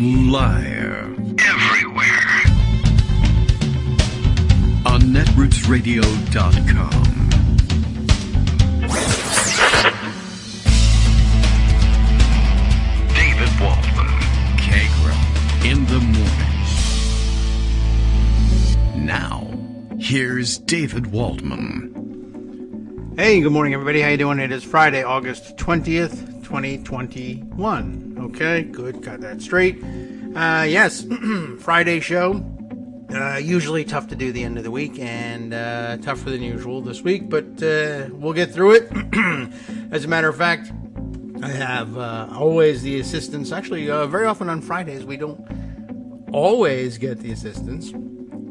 Live. Everywhere. On netrootsradio.com. David Waldman. Kagro. In the morning. Now, here's David Waldman. Hey, good morning, everybody. How you doing? It is Friday, August 20th, 2021. Okay, good. Got that straight. Yes, Friday show. Usually tough to do the end of the week, and tougher than usual this week, but we'll get through it. As a matter of fact, I have always the assistance. Actually, very often on Fridays, we don't always get the assistance,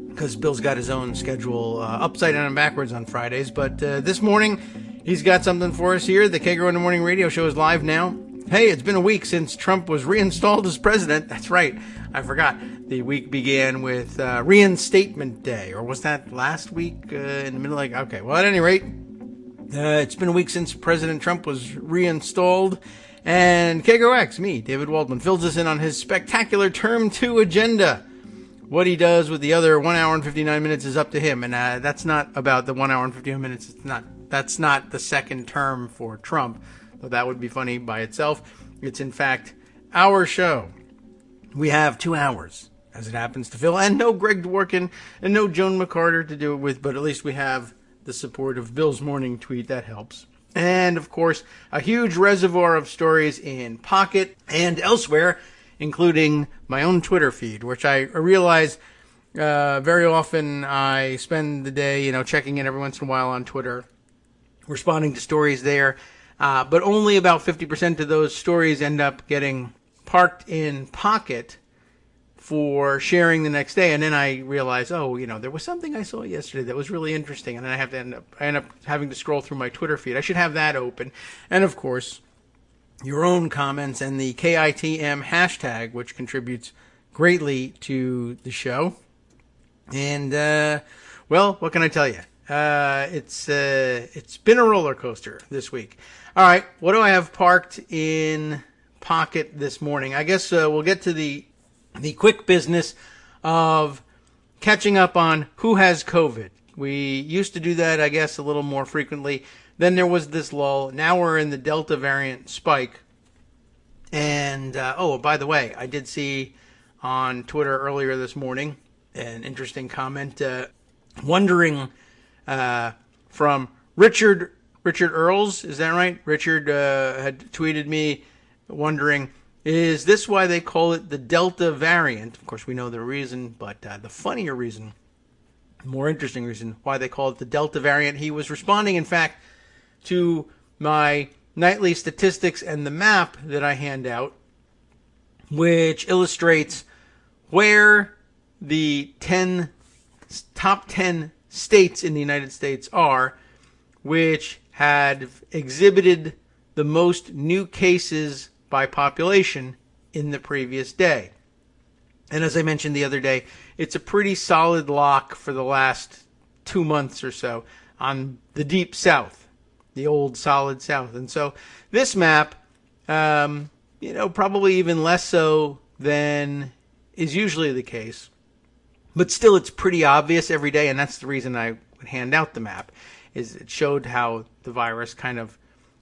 because Bill's got his own schedule upside down and backwards on Fridays. But this morning, he's got something for us here. The Kagro in the Morning radio show is live now. Hey, it's been a week since Trump was reinstalled as president. That's right. I forgot. The week began with Reinstatement Day. Or was that last week in the middle? Okay, well, at any rate, it's been a week since President Trump was reinstalled. And Kagro X, me, David Waldman, fills us in on his spectacular Term 2 agenda. What he does with the other 1 hour and 59 minutes is up to him. And that's not about the 1 hour and 59 minutes. That's not the second term for Trump. Though that would be funny by itself. It's in fact our show. We have 2 hours, as it happens to fill. And no Greg Dworkin and no Joan McCarter to do it with. But at least we have the support of Bill's morning tweet. That helps. And of course, a huge reservoir of stories in Pocket and elsewhere, including my own Twitter feed, which I realize very often I spend the day, checking in every once in a while on Twitter, responding to stories there, but only about 50% of those stories end up getting parked in Pocket for sharing the next day, and then I realize, there was something I saw yesterday that was really interesting, and then I end up having to scroll through my Twitter feed. I should have that open, and of course, your own comments and the KITM hashtag, which contributes greatly to the show. And, well, what can I tell you? It's been a roller coaster this week. All right, what do I have parked in Pocket this morning? I guess we'll get to the quick business of catching up on who has COVID. We used to do that, I guess, a little more frequently. Then there was this lull. Now we're in the Delta variant spike. And, by the way, I did see on Twitter earlier this morning an interesting comment wondering from Richard Earls. Is that right? Richard had tweeted me wondering, is this why they call it the Delta variant? Of course, we know the reason, but the funnier reason, more interesting reason why they call it the Delta variant. He was responding, in fact, to my nightly statistics and the map that I hand out, which illustrates where the top 10 states in the United States are, which had exhibited the most new cases by population in the previous day. And as I mentioned the other day, it's a pretty solid lock for the last 2 months or so on the deep south. The old solid south. And so this map, probably even less so than is usually the case. But still, it's pretty obvious every day, and that's the reason I would hand out the map, is it showed how the virus kind of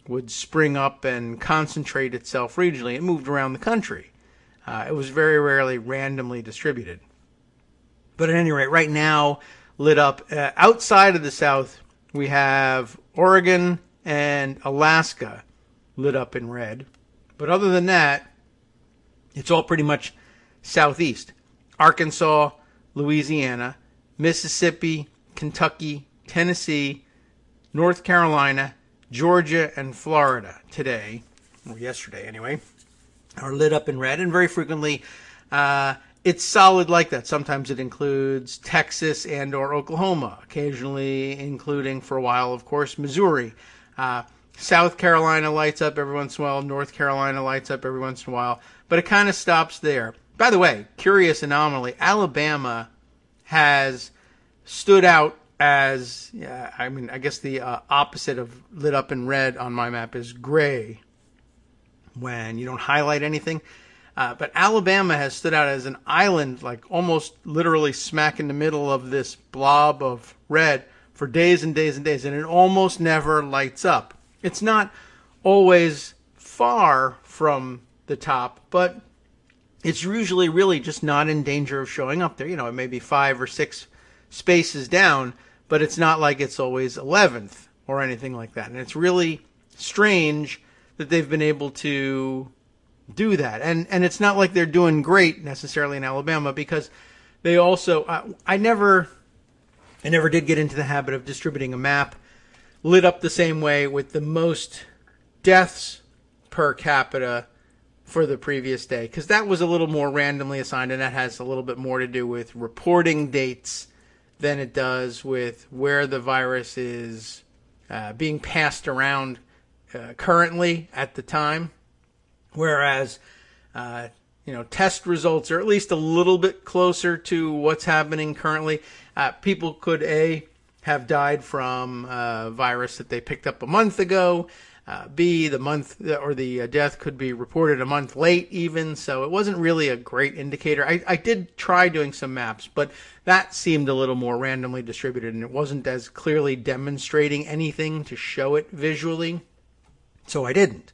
would spring up and concentrate itself regionally. It moved around the country. It was very rarely randomly distributed. But at any rate, right now, lit up outside of the South, we have Oregon and Alaska lit up in red. But other than that, it's all pretty much southeast. Arkansas, Louisiana, Mississippi, Kentucky, Tennessee, North Carolina, Georgia, and Florida today, or yesterday anyway, are lit up in red. And very frequently, it's solid like that. Sometimes it includes Texas and or Oklahoma, occasionally including, for a while, of course, Missouri. South Carolina lights up every once in a while. North Carolina lights up every once in a while. But it kind of stops there. By the way, curious anomaly, Alabama has stood out as, I guess the opposite of lit up in red on my map is gray when you don't highlight anything. But Alabama has stood out as an island, like almost literally smack in the middle of this blob of red for days and days and days, and it almost never lights up. It's not always far from the top, but it's usually really just not in danger of showing up there. You know, it may be 5 or 6 spaces down, but it's not like it's always 11th or anything like that. And it's really strange that they've been able to do that. And it's not like they're doing great necessarily in Alabama, because they also, I never did get into the habit of distributing a map lit up the same way with the most deaths per capita for the previous day, because that was a little more randomly assigned, and that has a little bit more to do with reporting dates than it does with where the virus is being passed around currently at the time. Whereas, test results are at least a little bit closer to what's happening currently. People could, have died from a virus that they picked up a month ago. B, the month or the death could be reported a month late even. So it wasn't really a great indicator. I did try doing some maps, but that seemed a little more randomly distributed, and it wasn't as clearly demonstrating anything to show it visually. So I didn't.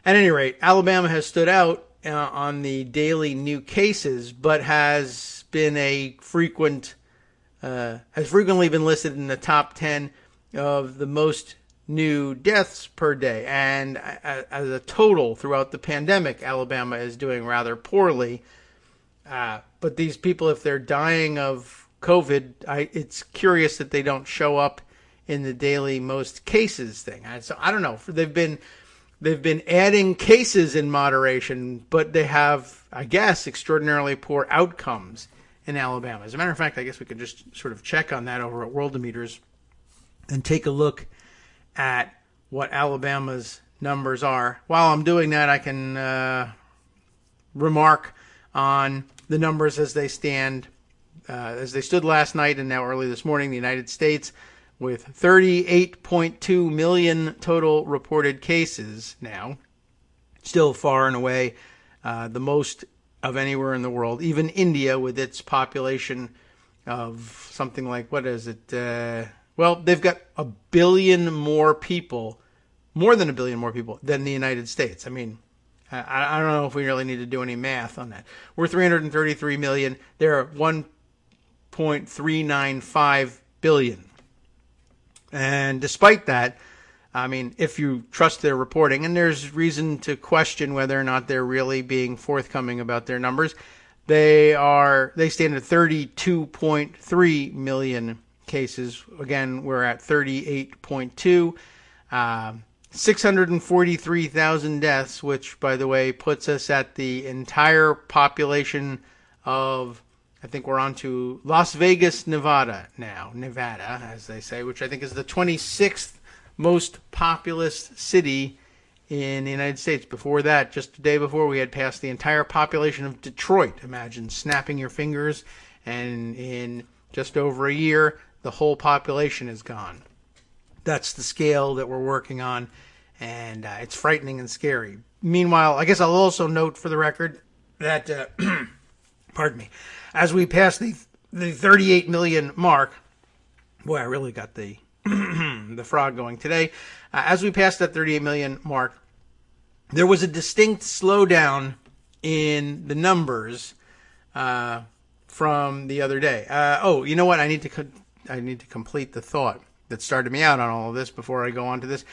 At any rate, Alabama has stood out on the daily new cases, but has been has frequently been listed in the top 10 of the most new deaths per day. And as a total throughout the pandemic, Alabama is doing rather poorly. But these people, if they're dying of COVID, it's curious that they don't show up in the daily most cases thing. So I don't know. They've been adding cases in moderation, but they have, I guess, extraordinarily poor outcomes in Alabama. As a matter of fact, I guess we could just sort of check on that over at Worldometers and take a look at what Alabama's numbers are. While I'm doing that, I can remark on the numbers as they stand, as they stood last night and now early this morning. The United States, with 38.2 million total reported cases now, still far and away the most of anywhere in the world. Even India, with its population of something like, what is it? They've got 1 billion more people, more than 1 billion more people than the United States. I mean, I don't know if we really need to do any math on that. We're 333 million. They're 1.395 billion. And despite that, I mean, if you trust their reporting, and there's reason to question whether or not they're really being forthcoming about their numbers, they stand at 32.3 million cases. Again, we're at 38.2. 643,000 deaths, which, by the way, puts us at the entire population of, I think we're on to Las Vegas, Nevada now. Nevada, as they say, which I think is the 26th most populous city in the United States. Before that, just the day before, we had passed the entire population of Detroit. Imagine snapping your fingers, and in just over a year, the whole population is gone. That's the scale that we're working on, and it's frightening and scary. Meanwhile, I guess I'll also note for the record that, pardon me, as we pass the 38 million mark, boy, I really got the the frog going today. As we passed that 38 million mark, there was a distinct slowdown in the numbers from the other day. You know what? I need to complete the thought that started me out on all of this before I go on to this.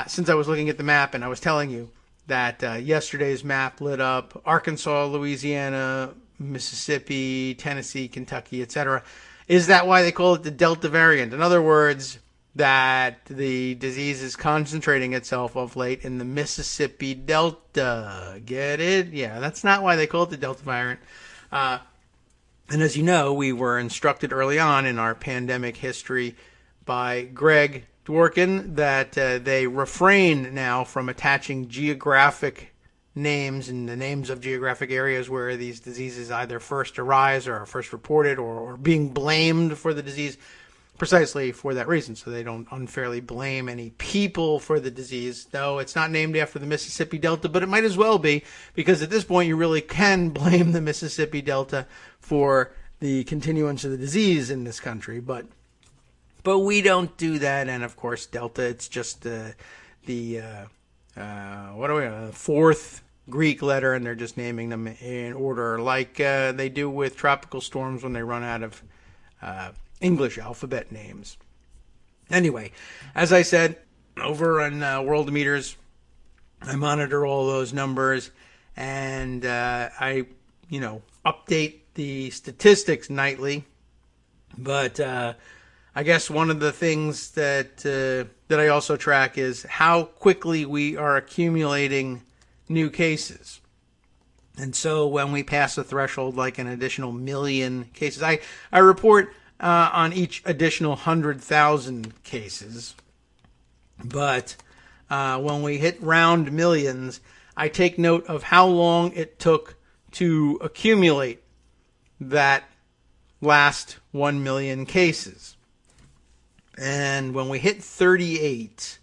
Since I was looking at the map and I was telling you that yesterday's map lit up Arkansas, Louisiana, Mississippi, Tennessee, Kentucky, etc. Is that why they call it the Delta variant? In other words, that the disease is concentrating itself of late in the Mississippi Delta. Get it? Yeah, that's not why they call it the Delta variant. And as you know, we were instructed early on in our pandemic history by Greg Dworkin that they refrain now from attaching geographic names and the names of geographic areas where these diseases either first arise or are first reported or being blamed for the disease, precisely for that reason, so they don't unfairly blame any people for the disease. No, it's not named after the Mississippi Delta, but it might as well be, because at this point you really can blame the Mississippi Delta for the continuance of the disease in this country. But we don't do that, and of course Delta, it's just the fourth Greek letter, and they're just naming them in order, like they do with tropical storms when they run out of English alphabet names. Anyway, as I said, over on World Meters, I monitor all those numbers, and I, update the statistics nightly. But I guess one of the things that I also track is how quickly we are accumulating new cases. And so when we pass a threshold like an additional million cases, I report on each additional 100,000 cases. But when we hit round millions, I take note of how long it took to accumulate that last 1 million cases. And when we hit 38,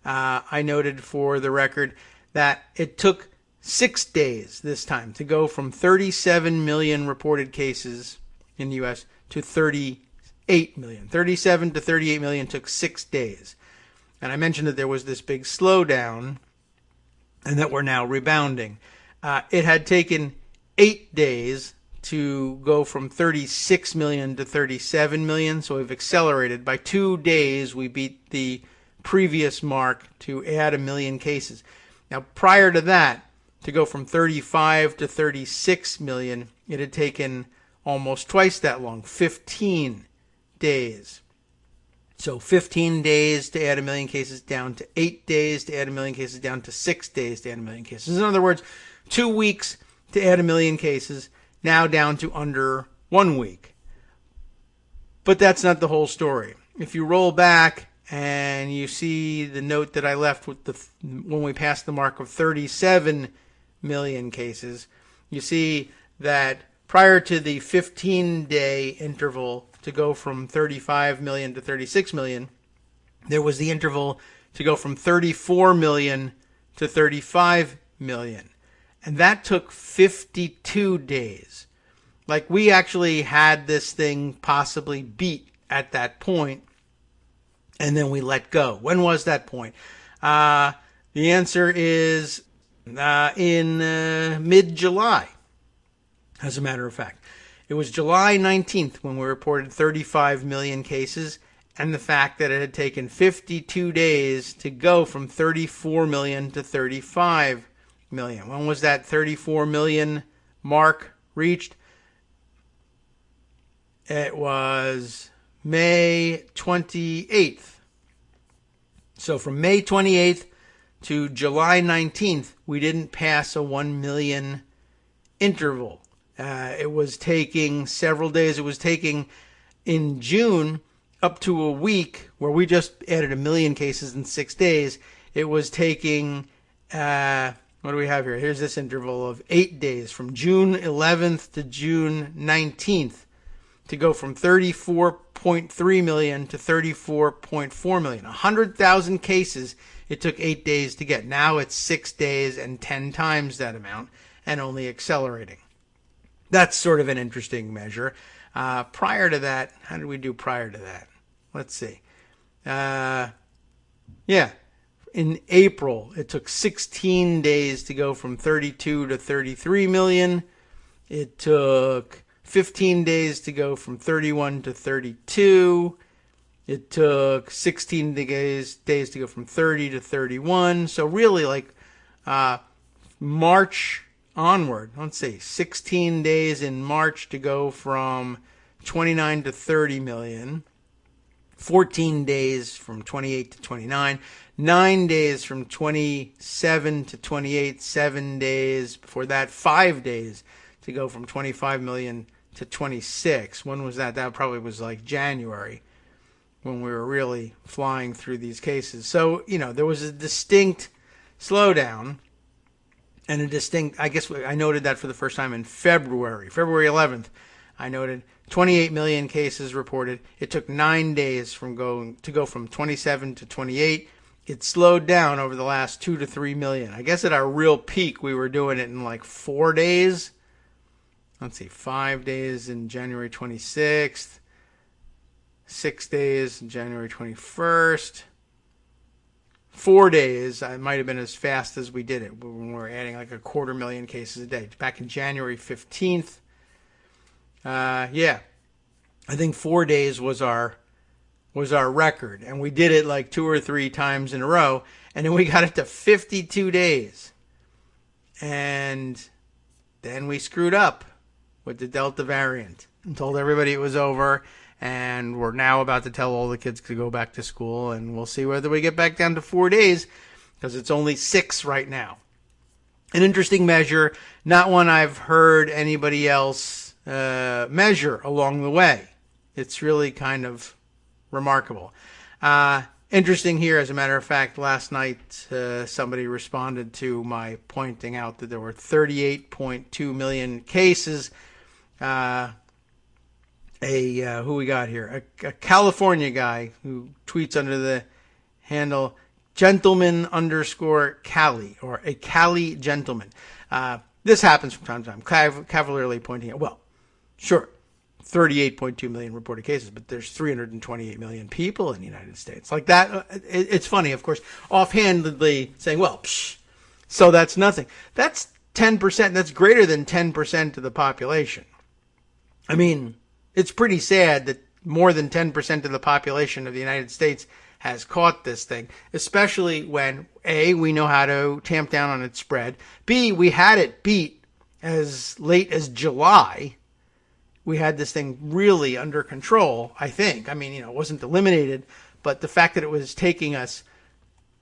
I noted for the record that it took 6 days this time to go from 37 million reported cases in the U.S. to 38 million. 37 to 38 million took 6 days. And I mentioned that there was this big slowdown and that we're now rebounding. It had taken 8 days to go from 36 million to 37 million, so we've accelerated. By 2 days, we beat the previous mark to add 1 million cases. Now, prior to that, to go from 35 to 36 million, it had taken almost twice that long, 15 days. So 15 days to add 1 million cases, down to 8 days to add 1 million cases, down to 6 days to add 1 million cases. In other words, 2 weeks to add 1 million cases, now down to under 1 week. But that's not the whole story. If you roll back and you see the note that I left with when we passed the mark of 37 million cases, you see that prior to the 15-day interval to go from 35 million to 36 million, there was the interval to go from 34 million to 35 million. And that took 52 days. Like, we actually had this thing possibly beat at that point, and then we let go. When was that point? The answer is in mid-July, as a matter of fact. It was July 19th when we reported 35 million cases, and the fact that it had taken 52 days to go from 34 million to 35 million. When was that 34 million mark reached? It was May 28th. So from May 28th to July 19th, we didn't pass a 1 million interval. It was taking several days. It was taking in June up to a week, where we just added 1 million cases in 6 days. It was taking, what do we have here? Here's this interval of 8 days, from June 11th to June 19th, to go from 34.3 million to 34.4 million. 100,000 cases it took 8 days to get. Now it's 6 days and 10 times that amount, and only accelerating. That's sort of an interesting measure. Prior to that, how did we do prior to that? Let's see. In April, it took 16 days to go from 32 to 33 million. It took 15 days to go from 31 to 32. It took 16 days to go from 30 to 31. So really, like March onward, let's see, 16 days in March to go from 29 to 30 million. 14 days from 28 to 29. 9 days from 27 to 28. 7 days before that. 5 days to go from 25 million to 26. When was that? That probably was like January, when we were really flying through these cases. So, there was a distinct slowdown, and I guess I noted that for the first time in February 11th. I noted 28 million cases reported. It took 9 days to go from 27 to 28. It slowed down over the last 2 to 3 million. I guess at our real peak, we were doing it in like 4 days. Let's see, 5 days in January 26th, 6 days in January 21st. 4 days, I might have been as fast as we did it when we were adding like 250,000 cases a day. Back in January 15th, I think 4 days was our record, and we did it like 2 or 3 times in a row, and then we got it to 52 days, and then we screwed up with the Delta variant and told everybody it was over. And we're now about to tell all the kids to go back to school, and we'll see whether we get back down to 4 days, because it's only 6 right now. An interesting measure, not one I've heard anybody else measure along the way. It's really kind of remarkable. Interesting here, as a matter of fact, last night somebody responded to my pointing out that there were 38.2 million cases. Who we got here? A California guy who tweets under the handle gentleman_Cali, or a Cali gentleman. This happens from time to time, cavalierly pointing out, well, sure, 38.2 million reported cases, but there's 328 million people in the United States. Like that, it's funny, of course, offhandedly saying, well, so that's nothing. That's 10%. That's greater than 10% of the population. I mean, it's pretty sad that more than 10% of the population of the United States has caught this thing, especially when, A, we know how to tamp down on its spread. B, we had it beat as late as July. We had this thing really under control, I think. I mean, it wasn't eliminated, but the fact that it was taking us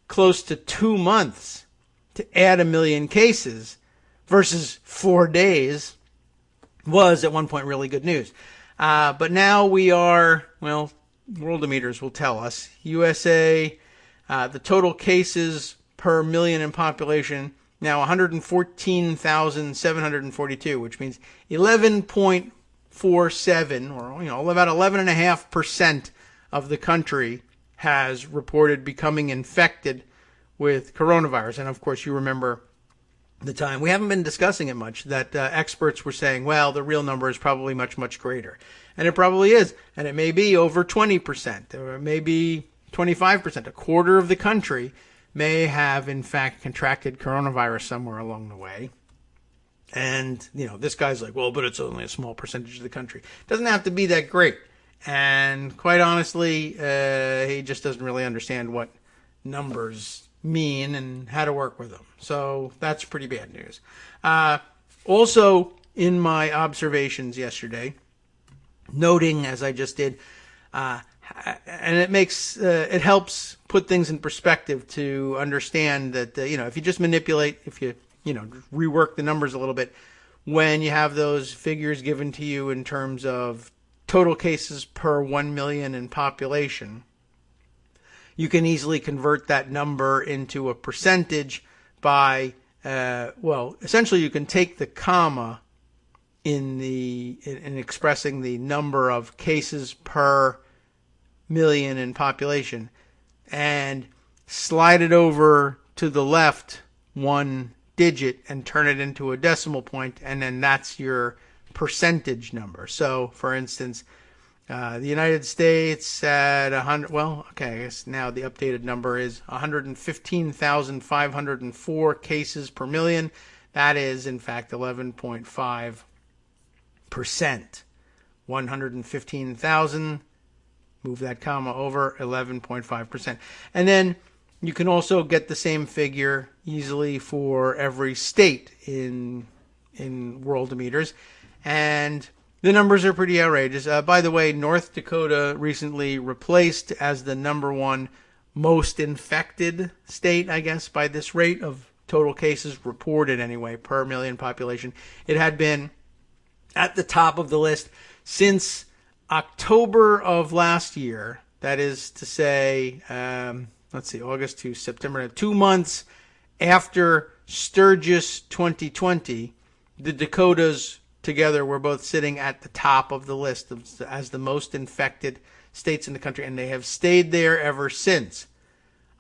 close to 2 months to add 1 million cases versus 4 days was at one point really good news. But now we are, well, Worldometers will tell us. USA, the total cases per million in population, now 114,742, which means 11.47, or about 11.5% of the country has reported becoming infected with coronavirus. And of course, you remember the time, we haven't been discussing it much, that experts were saying, well, the real number is probably much, much greater. And it probably is. And it may be over 20%, or it may be 25%. A quarter of the country may have, in fact, contracted coronavirus somewhere along the way. And, this guy's like, well, but it's only a small percentage of the country. It doesn't have to be that great. And quite honestly, he just doesn't really understand what numbers mean and how to work with them. So that's pretty bad news. Also, in my observations yesterday, noting, as I just did, and it helps put things in perspective to understand that, if you just manipulate, if you rework the numbers a little bit, when you have those figures given to you in terms of total cases per 1 million in population, you can easily convert that number into a percentage by, essentially you can take the comma in expressing the number of cases per million in population and slide it over to the left 1 digit and turn it into a decimal point, and then that's your percentage number. So, for instance, the United States at 100, I guess now the updated number is 115,504 cases per million. That is, in fact, 11.5%. 115,000, move that comma over, 11.5%. And then you can also get the same figure easily for every state in Worldometers. And the numbers are pretty outrageous. By the way, North Dakota recently replaced as the number 1 most infected state, I guess, by this rate of total cases reported anyway, per million population. It had been at the top of the list since October of last year. That is to say, August to September, 2 months after Sturgis 2020, the Dakotas together were both sitting at the top of the list as the most infected states in the country, and they have stayed there ever since.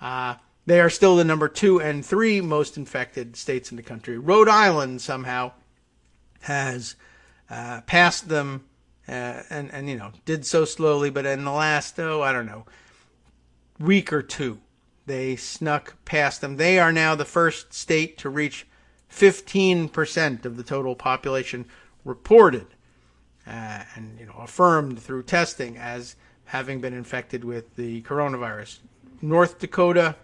They are still the number 2 and 3 most infected states in the country. Rhode Island somehow has passed them, and did so slowly, but in the last, week or two, they snuck past them. They are now the first state to reach 15% of the total population reported and affirmed through testing as having been infected with the coronavirus. North Dakota,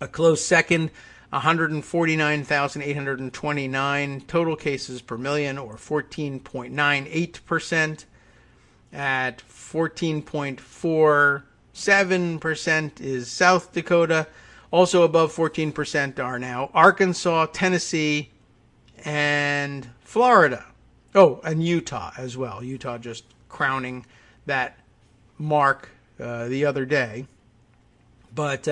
a close second, 149,829 total cases per million, or 14.98%. At 14.47% is South Dakota. Also above 14% are now Arkansas, Tennessee, and Florida. Oh, and Utah as well. Utah just crowning that mark the other day. But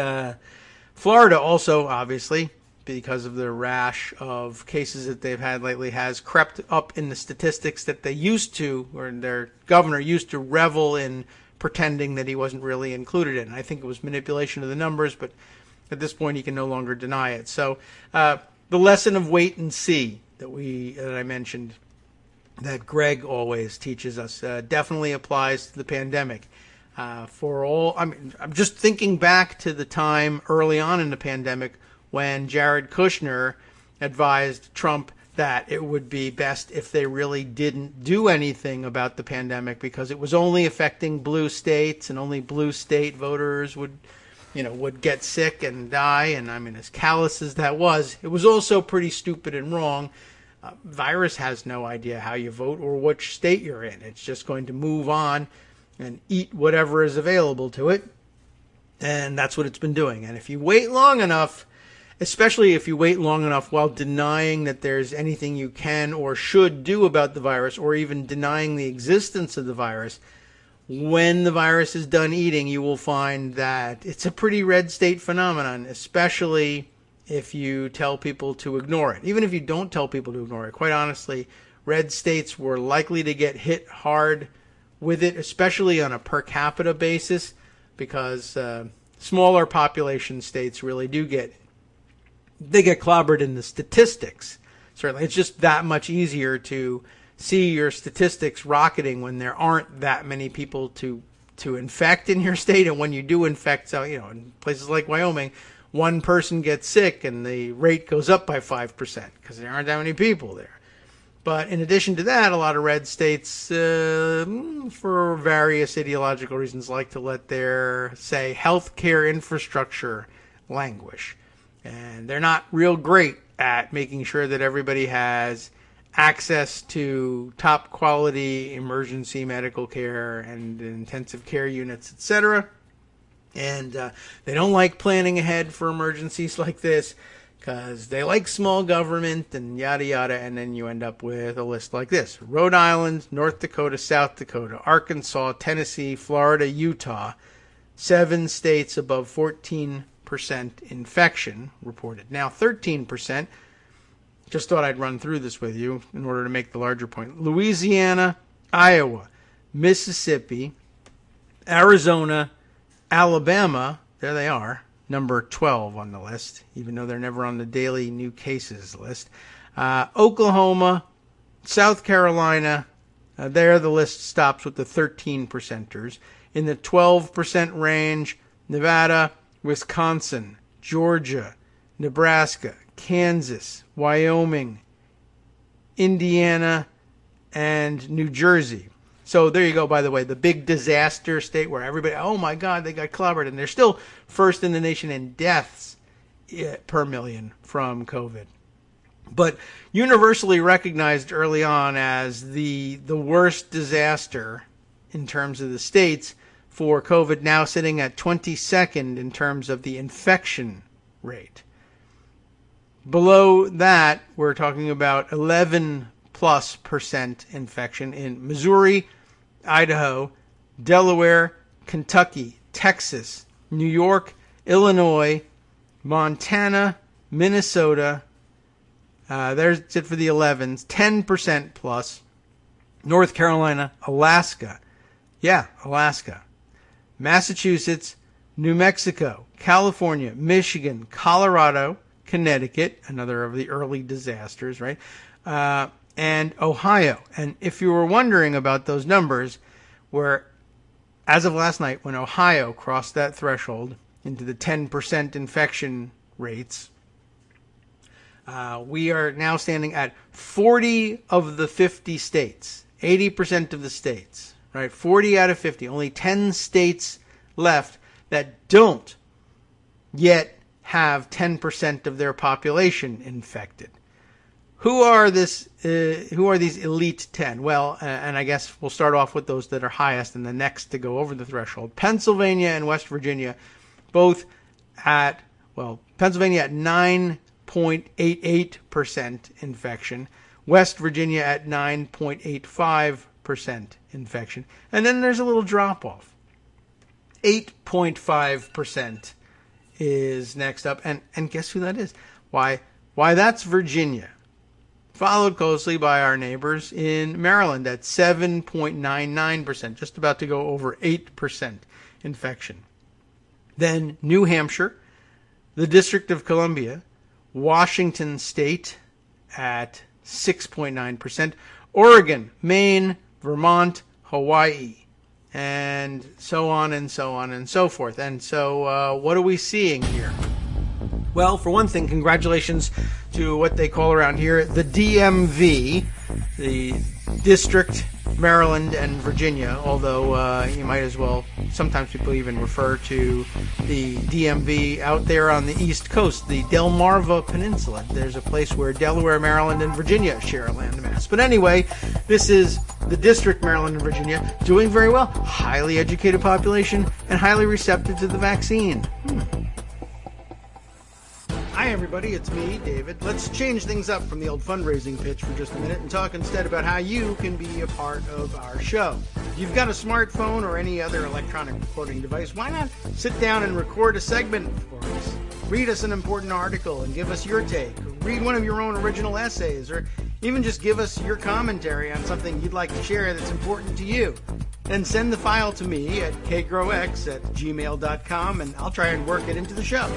Florida also, obviously, because of the rash of cases that they've had lately, has crept up in the statistics that they used to, or their governor used to revel in pretending that he wasn't really included in. I think it was manipulation of the numbers, but at this point he can no longer deny it. So the lesson of wait and see that I mentioned, that Greg always teaches us, definitely applies to the pandemic. I'm just thinking back to the time early on in the pandemic when Jared Kushner advised Trump that it would be best if they really didn't do anything about the pandemic because it was only affecting blue states and only blue state voters would get sick and die. And as callous as that was, it was also pretty stupid and wrong. Virus has no idea how you vote or which state you're in. It's just going to move on and eat whatever is available to it. And that's what it's been doing. And if you wait long enough, especially if you wait long enough while denying that there's anything you can or should do about the virus, or even denying the existence of the virus, when the virus is done eating, you will find that it's a pretty red state phenomenon, especially if you tell people to ignore it. Even if you don't tell people to ignore it, quite honestly, red states were likely to get hit hard with it, especially on a per capita basis, because smaller population states really get clobbered in the statistics. Certainly, it's just that much easier to see your statistics rocketing when there aren't that many people to infect in your state, and when you do infect, so in places like Wyoming, one person gets sick and the rate goes up by 5% because there aren't that many people there. But in addition to that, a lot of red states, for various ideological reasons, like to let their, say, healthcare infrastructure languish. And they're not real great at making sure that everybody has access to top quality emergency medical care and intensive care units, etc. And they don't like planning ahead for emergencies like this, because they like small government and yada yada, and then you end up with a list like this: Rhode Island, North Dakota, South Dakota, Arkansas, Tennessee, Florida, Utah, 7 states above 14% infection reported. Now 13%, just thought I'd run through this with you in order to make the larger point: Louisiana, Iowa, Mississippi, Arizona, Alabama, there they are, number 12 on the list, even though they're never on the daily new cases list. Oklahoma, South Carolina, there the list stops with the 13%ers. In the 12% range, Nevada, Wisconsin, Georgia, Nebraska, Kansas, Wyoming, Indiana, and New Jersey. So there you go, by the way, the big disaster state where everybody, oh my God, they got clobbered. And they're still first in the nation in deaths per million from COVID. But universally recognized early on as the worst disaster in terms of the states for COVID, now sitting at 22nd in terms of the infection rate. Below that, we're talking about 11+% infection in Missouri, Idaho, Delaware, Kentucky, Texas, New York, Illinois, Montana, Minnesota, There's it for the 11s, 10% plus. North Carolina, Alaska. Yeah, Alaska. Massachusetts, New Mexico, California, Michigan, Colorado, Connecticut, another of the early disasters, right? And Ohio. And if you were wondering about those numbers, where as of last night, when Ohio crossed that threshold into the 10% infection rates, we are now standing at 40 of the 50 states. 80% of the states, right? 40 out of 50. Only 10 states left that don't yet have 10% of their population infected. Who are these elite 10? Well, and I guess we'll start off with those that are highest and the next to go over the threshold. Pennsylvania and West Virginia, both at, well, Pennsylvania at 9.88% infection. West Virginia at 9.85% infection. And then there's a little drop-off. 8.5% is next up. And guess who that is? Why, that's Virginia. Followed closely by our neighbors in Maryland at 7.99%. Just about to go over 8% infection. Then New Hampshire, the District of Columbia, Washington State at 6.9%, Oregon, Maine, Vermont, Hawaii, and so on and so on and so forth. And so what are we seeing here? Well, for one thing, congratulations to what they call around here the DMV, the District, Maryland, and Virginia, although you might as well, sometimes people even refer to the DMV out there on the East Coast, the Delmarva Peninsula. There's a place where Delaware, Maryland, and Virginia share a landmass. But anyway, this is the District, Maryland, and Virginia, doing very well. Highly educated population and highly receptive to the vaccine. Hi everybody, it's me, David. Let's change things up from the old fundraising pitch for just a minute and talk instead about how you can be a part of our show. If you've got a smartphone or any other electronic recording device, why not sit down and record a segment for us? Read us an important article and give us your take. Or read one of your own original essays, or even just give us your commentary on something you'd like to share that's important to you. Then send the file to me at kagrox@gmail.com and I'll try and work it into the show.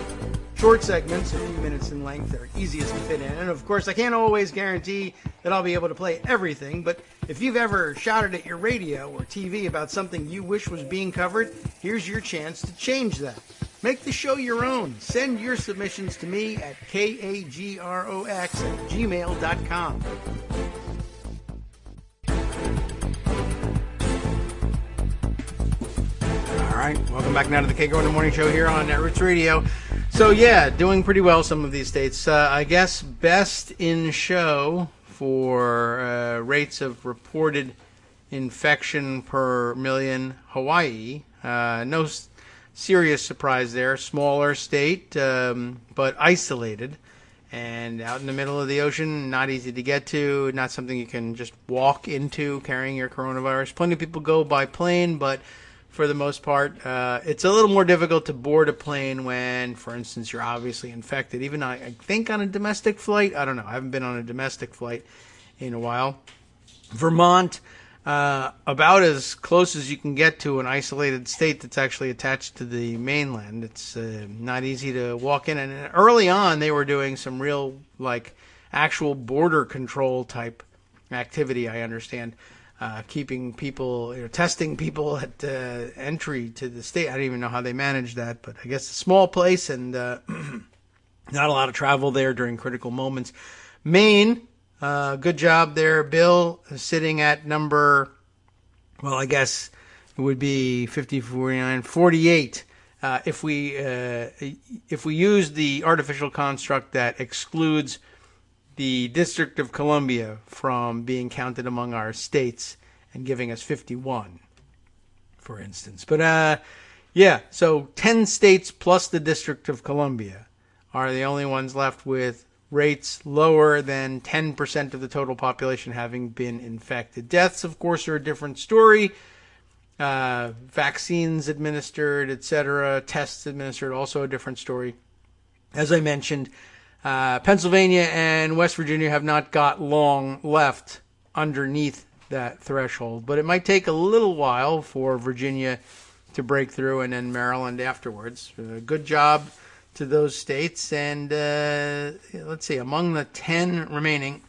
Short segments, a few minutes in length, are easiest to fit in. And of course, I can't always guarantee that I'll be able to play everything, but if you've ever shouted at your radio or TV about something you wish was being covered, here's your chance to change that. Make the show your own. Send your submissions to me at kagrox@gmail.com. All right, welcome back now to the Kagro in the Morning Show here on Roots Radio. So yeah, doing pretty well some of these states. I guess best in show for rates of reported infection per million, Hawaii. No serious surprise there. Smaller state, but isolated. And out in the middle of the ocean, not easy to get to, not something you can just walk into carrying your coronavirus. Plenty of people go by plane, but for the most part, it's a little more difficult to board a plane when, for instance, you're obviously infected. Even I think on a domestic flight, I don't know. I haven't been on a domestic flight in a while. Vermont, about as close as you can get to an isolated state that's actually attached to the mainland. It's not easy to walk in. And early on, they were doing some real, actual border control type activity, I understand. Keeping people, testing people at entry to the state. I don't even know how they manage that, but I guess it's a small place and not a lot of travel there during critical moments. Maine, good job there. Bill sitting at number, well, I guess it would be 50, 49, 48. If we use the artificial construct that excludes the District of Columbia from being counted among our states and giving us 51, for instance. But, so 10 states plus the District of Columbia are the only ones left with rates lower than 10% of the total population having been infected. Deaths, of course, are a different story. Vaccines administered, etc., tests administered, also a different story. As I mentioned, Pennsylvania and West Virginia have not got long left underneath that threshold, but it might take a little while for Virginia to break through, and then Maryland afterwards. Good job to those states. And let's see, among the 10 remaining,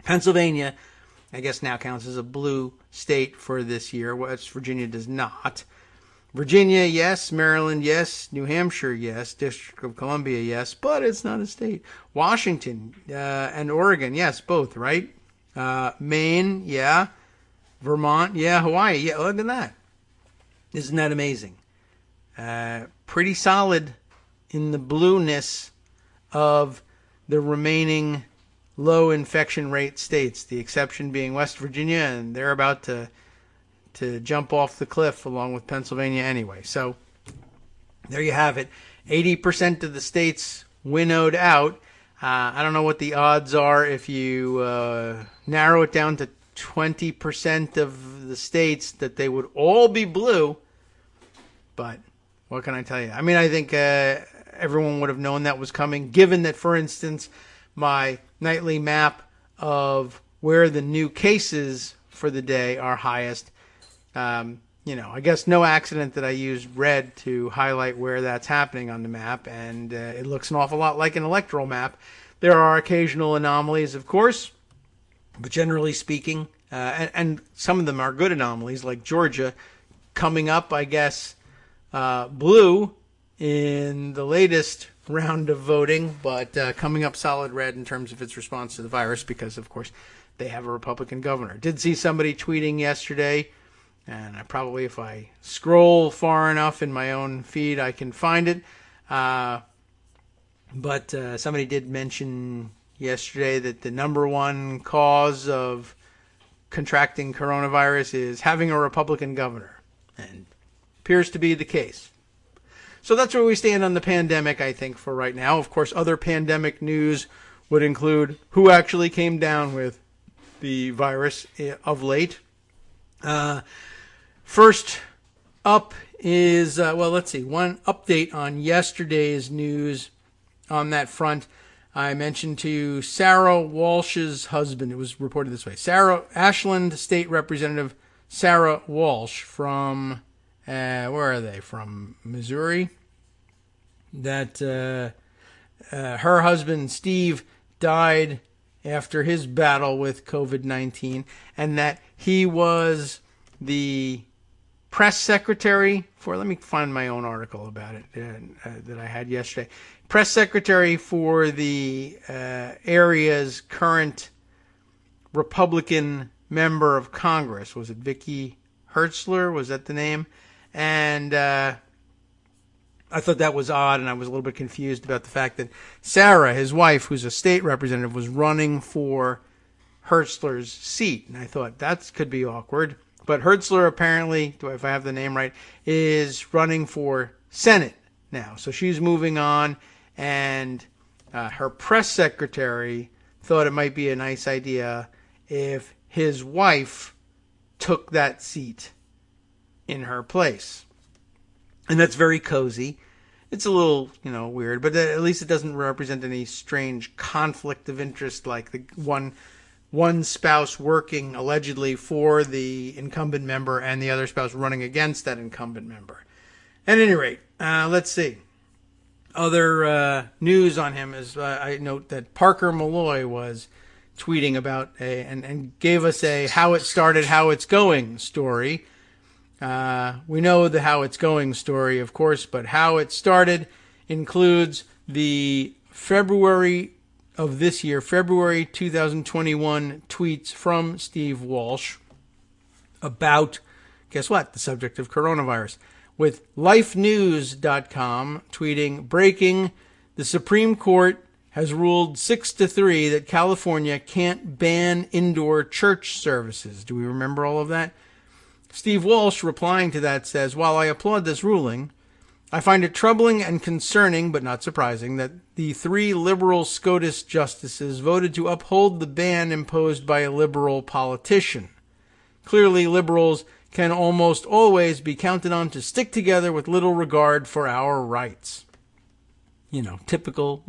Pennsylvania, I guess, now counts as a blue state for this year. West Virginia does not. Virginia, yes. Maryland, yes. New Hampshire, yes. District of Columbia, yes. But it's not a state. Washington and Oregon, yes, both, right? Maine, yeah. Vermont, yeah. Hawaii, yeah. Look at that. Isn't that amazing? Pretty solid in the blueness of the remaining low infection rate states, the exception being West Virginia, and they're about to jump off the cliff along with Pennsylvania anyway. So there you have it. 80% of the states winnowed out. I don't know what the odds are if you narrow it down to 20% of the states that they would all be blue. But what can I tell you? I mean, I think everyone would have known that was coming, given that, for instance, my nightly map of where the new cases for the day are highest. I guess no accident that I used red to highlight where that's happening on the map, and it looks an awful lot like an electoral map. There are occasional anomalies, of course, but generally speaking, and some of them are good anomalies, like Georgia coming up, I guess, blue in the latest round of voting, but coming up solid red in terms of its response to the virus because, of course, they have a Republican governor. Did see somebody tweeting yesterday, and probably if I scroll far enough in my own feed, I can find it. But somebody did mention yesterday that the number one cause of contracting coronavirus is having a Republican governor, and appears to be the case. So that's where we stand on the pandemic, I think, for right now. Of course, other pandemic news would include who actually came down with the virus of late. First up is, let's see, one update on yesterday's news on that front. I mentioned to you Sarah Walsh's husband. It was reported this way. Ashland State Representative Sarah Walsh from, where are they? From Missouri. That her husband, Steve, died after his battle with COVID-19, and that he was the press secretary for, let me find my own article about it that I had yesterday. Press secretary for the area's current Republican member of Congress. Was it Vicky Hertzler? Was that the name? And I thought that was odd, and I was a little bit confused about the fact that Sarah, his wife, who's a state representative, was running for Hertzler's seat. And I thought that could be awkward. But Hertzler apparently, if I have the name right, is running for Senate now. So she's moving on, and her press secretary thought it might be a nice idea if his wife took that seat in her place. And that's very cozy. It's a little, weird, but at least it doesn't represent any strange conflict of interest like the one spouse working allegedly for the incumbent member and the other spouse running against that incumbent member. At any rate, let's see. Other news on him is I note that Parker Malloy was tweeting about and gave us a how it started, how it's going story. We know the how it's going story, of course, but how it started includes the February of this year, February 2021 tweets from Steve Walsh about, guess what, the subject of coronavirus, with lifenews.com tweeting, breaking, the Supreme Court has ruled 6-3 that California can't ban indoor church services. Do we remember all of that? Steve Walsh, replying to that, says, while I applaud this ruling, I find it troubling and concerning, but not surprising, that the 3 liberal SCOTUS justices voted to uphold the ban imposed by a liberal politician. Clearly, liberals can almost always be counted on to stick together with little regard for our rights. Typical,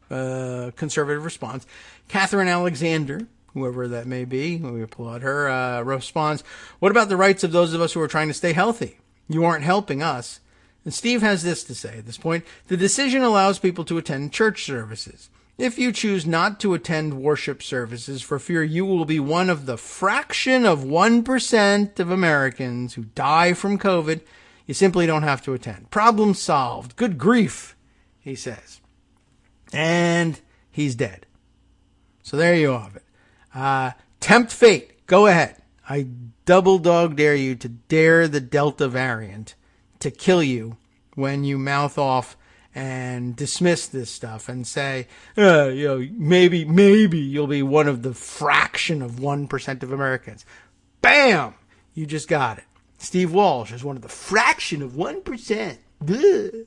conservative response. Catherine Alexander, whoever that may be, we applaud her, responds, what about the rights of those of us who are trying to stay healthy? You aren't helping us. And Steve has this to say at this point. The decision allows people to attend church services. If you choose not to attend worship services for fear you will be one of the fraction of 1% of Americans who die from COVID, you simply don't have to attend. Problem solved. Good grief, he says. And he's dead. So there you have it. Tempt fate. Go ahead. I double dog dare you to dare the Delta variant to kill you when you mouth off and dismiss this stuff and say, maybe you'll be one of the fraction of 1% of Americans. Bam! You just got it. Steve Walsh is one of the fraction of 1%. Bleh.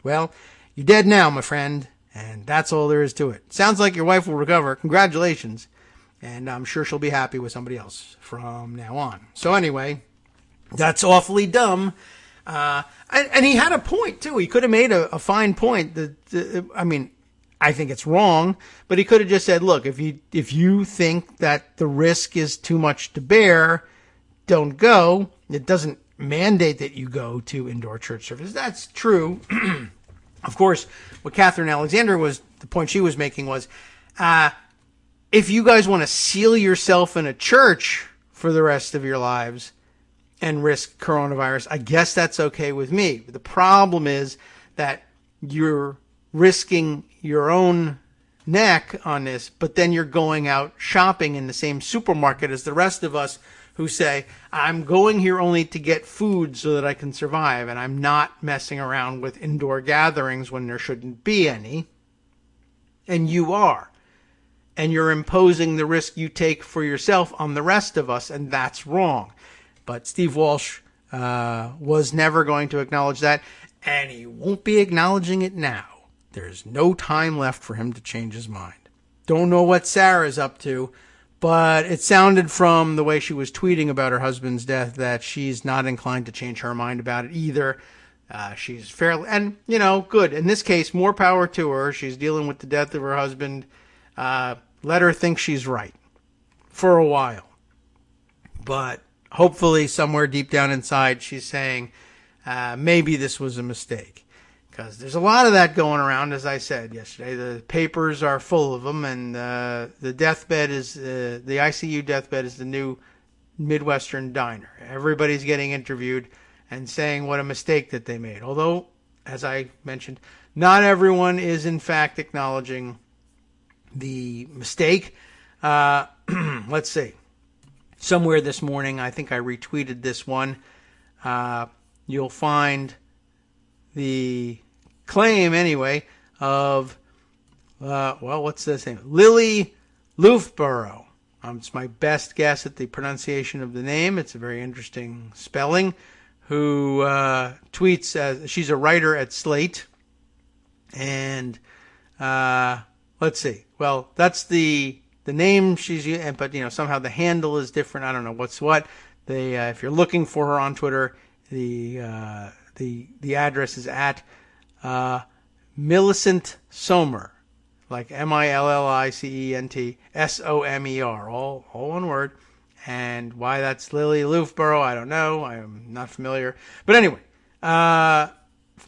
Well, you're dead now, my friend, and that's all there is to it. Sounds like your wife will recover. Congratulations. And I'm sure she'll be happy with somebody else from now on. So anyway, that's awfully dumb. And he had a point, too. He could have made a fine point. I think it's wrong, but he could have just said, look, if you think that the risk is too much to bear, don't go. It doesn't mandate that you go to indoor church service. That's true. Of course, what Catherine Alexander the point she was making was, if you guys want to seal yourself in a church for the rest of your lives and risk coronavirus, I guess that's okay with me. But the problem is that you're risking your own neck on this, but then you're going out shopping in the same supermarket as the rest of us who say, I'm going here only to get food so that I can survive, and I'm not messing around with indoor gatherings when there shouldn't be any. And you are. And you're imposing the risk you take for yourself on the rest of us, and that's wrong. But Steve Walsh was never going to acknowledge that, and he won't be acknowledging it now. There's no time left for him to change his mind. Don't know what Sarah's up to, but it sounded from the way she was tweeting about her husband's death that she's not inclined to change her mind about it either. She's fairly, and, good. In this case, more power to her. She's dealing with the death of her husband. Let her think she's right for a while. But hopefully somewhere deep down inside, she's saying, maybe this was a mistake. Because there's a lot of that going around, as I said yesterday. The papers are full of them, and the deathbed is, the ICU deathbed is the new Midwestern diner. Everybody's getting interviewed and saying what a mistake that they made. Although, as I mentioned, not everyone is in fact acknowledging the mistake. Let's see. Somewhere this morning, I think I retweeted this one. You'll find the claim, anyway, of, what's this name? Lily Loughborough. It's my best guess at the pronunciation of the name. It's a very interesting spelling. Who tweets, she's a writer at Slate. And let's see. Well, that's the name she's using, but somehow the handle is different. I don't know what's what. If you're looking for her on Twitter, the address is at Millicent Somer, like Millicent Somer, all one word. And why that's Lily Loughborough, I don't know. I am not familiar. But anyway, had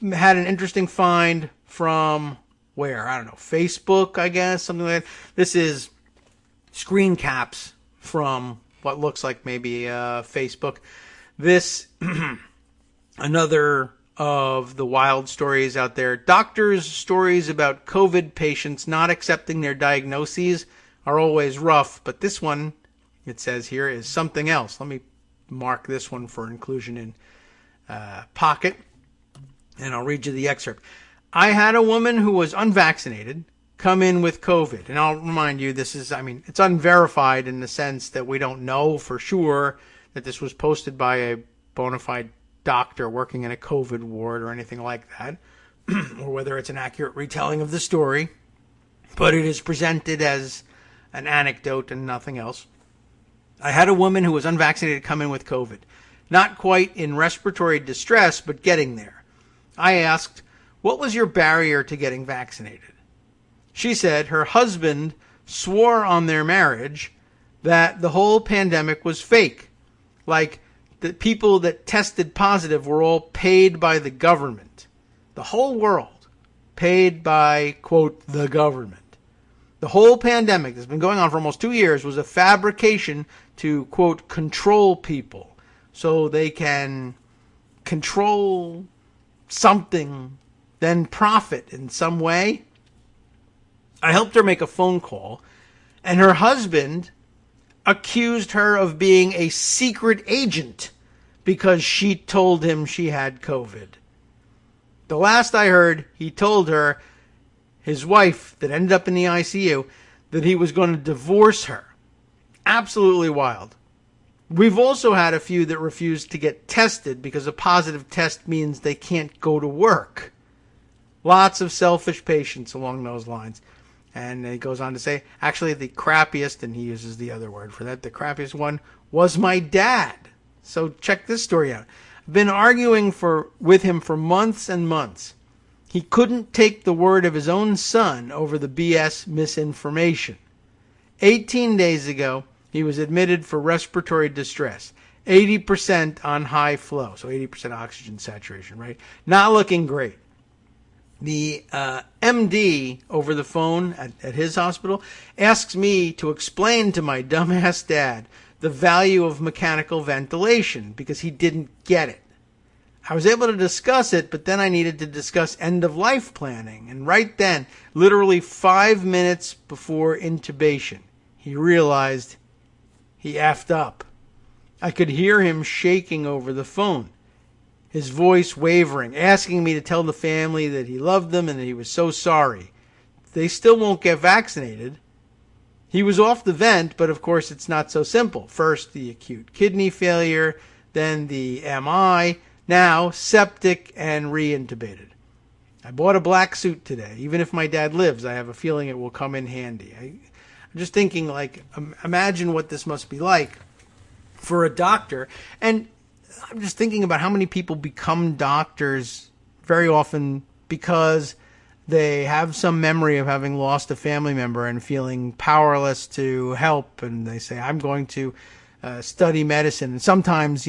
an interesting find from where? I don't know, Facebook, I guess, something like that. This is screen caps from what looks like maybe Facebook. This, another of the wild stories out there. Doctors' stories about COVID patients not accepting their diagnoses are always rough, but this one, it says here, is something else. Let me mark this one for inclusion in Pocket, and I'll read you the excerpt. I had a woman who was unvaccinated come in with COVID. And I'll remind you, this is, it's unverified in the sense that we don't know for sure that this was posted by a bona fide doctor working in a COVID ward or anything like that, or whether it's an accurate retelling of the story. But it is presented as an anecdote and nothing else. I had a woman who was unvaccinated come in with COVID. Not quite in respiratory distress, but getting there. I asked, what was your barrier to getting vaccinated? She said her husband swore on their marriage that the whole pandemic was fake. Like, the people that tested positive were all paid by the government. The whole world paid by, quote, the government. The whole pandemic that's been going on for almost 2 years was a fabrication to, quote, control people so they can control something, then profit in some way. I helped her make a phone call, and her husband accused her of being a secret agent because she told him she had COVID. The last I heard, he told her, his wife that ended up in the ICU, that he was going to divorce her. Absolutely wild. We've also had a few that refused to get tested because a positive test means they can't go to work. Lots of selfish patients along those lines. And he goes on to say, actually the crappiest, and he uses the other word for that, the crappiest one was my dad. So check this story out. I've been arguing with him for months and months. He couldn't take the word of his own son over the BS misinformation. 18 days ago, he was admitted for respiratory distress. 80% on high flow, so 80% oxygen saturation, right? Not looking great. The MD over the phone at his hospital asks me to explain to my dumbass dad the value of mechanical ventilation because he didn't get it. I was able to discuss it, but then I needed to discuss end-of-life planning. And right then, literally 5 minutes before intubation, he realized he effed up. I could hear him shaking over the phone, his voice wavering, asking me to tell the family that he loved them and that he was so sorry. They still won't get vaccinated. He was off the vent, but of course it's not so simple. First, the acute kidney failure, then the MI, now septic and re-intubated. I bought a black suit today. Even if my dad lives, I have a feeling it will come in handy. I'm just thinking, like, imagine what this must be like for a doctor. And I'm just thinking about how many people become doctors very often because they have some memory of having lost a family member and feeling powerless to help. And they say, I'm going to study medicine and sometimes,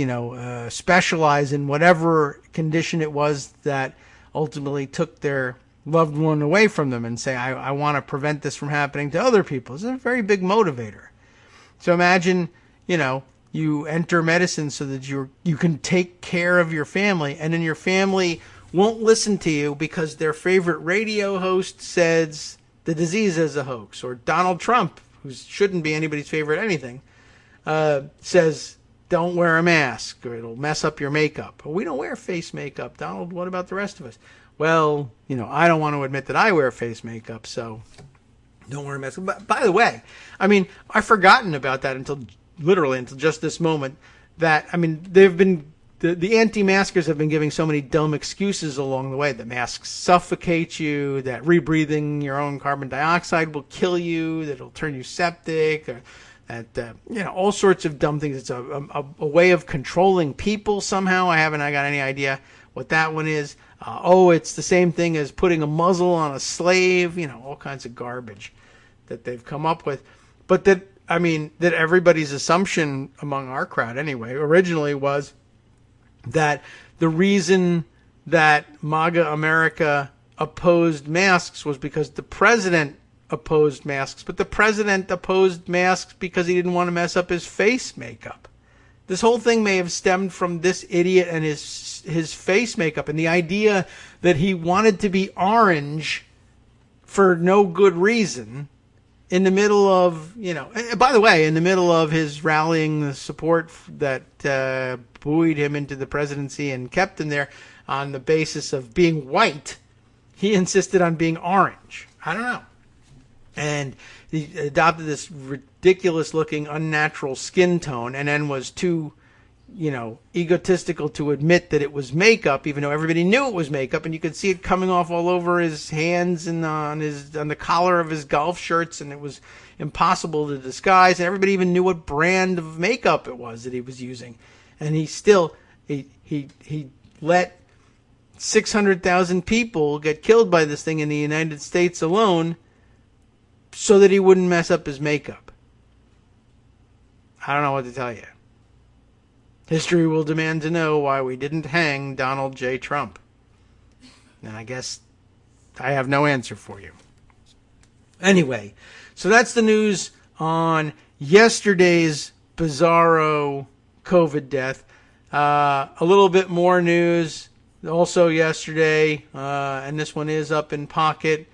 specialize in whatever condition it was that ultimately took their loved one away from them and say, I want to prevent this from happening to other people. It's a very big motivator. So imagine, you enter medicine so that you can take care of your family, and then your family won't listen to you because their favorite radio host says the disease is a hoax, or Donald Trump, who shouldn't be anybody's favorite anything, says don't wear a mask or it'll mess up your makeup. Well, we don't wear face makeup, Donald. What about the rest of us? Well, I don't want to admit that I wear face makeup, so don't wear a mask. But by the way, I've forgotten about that until just this moment. That, they've been, the anti-maskers have been giving so many dumb excuses along the way. That masks suffocate you, that rebreathing your own carbon dioxide will kill you, that it'll turn you septic, or that, all sorts of dumb things. It's a way of controlling people somehow. I got any idea what that one is. It's the same thing as putting a muzzle on a slave, all kinds of garbage that they've come up with. But that everybody's assumption among our crowd anyway, originally was that the reason that MAGA America opposed masks was because the president opposed masks, but the president opposed masks because he didn't want to mess up his face makeup. This whole thing may have stemmed from this idiot and his face makeup and the idea that he wanted to be orange for no good reason in the middle of, and by the way, in the middle of his rallying the support that buoyed him into the presidency and kept him there on the basis of being white, he insisted on being orange. I don't know. And he adopted this ridiculous-looking, unnatural skin tone and then was too, egotistical to admit that it was makeup, even though everybody knew it was makeup, and you could see it coming off all over his hands and on the collar of his golf shirts, and it was impossible to disguise, and everybody even knew what brand of makeup it was that he was using. And he still, he let 600,000 people get killed by this thing in the United States alone so that he wouldn't mess up his makeup. I don't know what to tell you. History will demand to know why we didn't hang Donald J. Trump. And I guess I have no answer for you. Anyway, so that's the news on yesterday's bizarro COVID death. A little bit more news also yesterday, and this one is up in Pocket.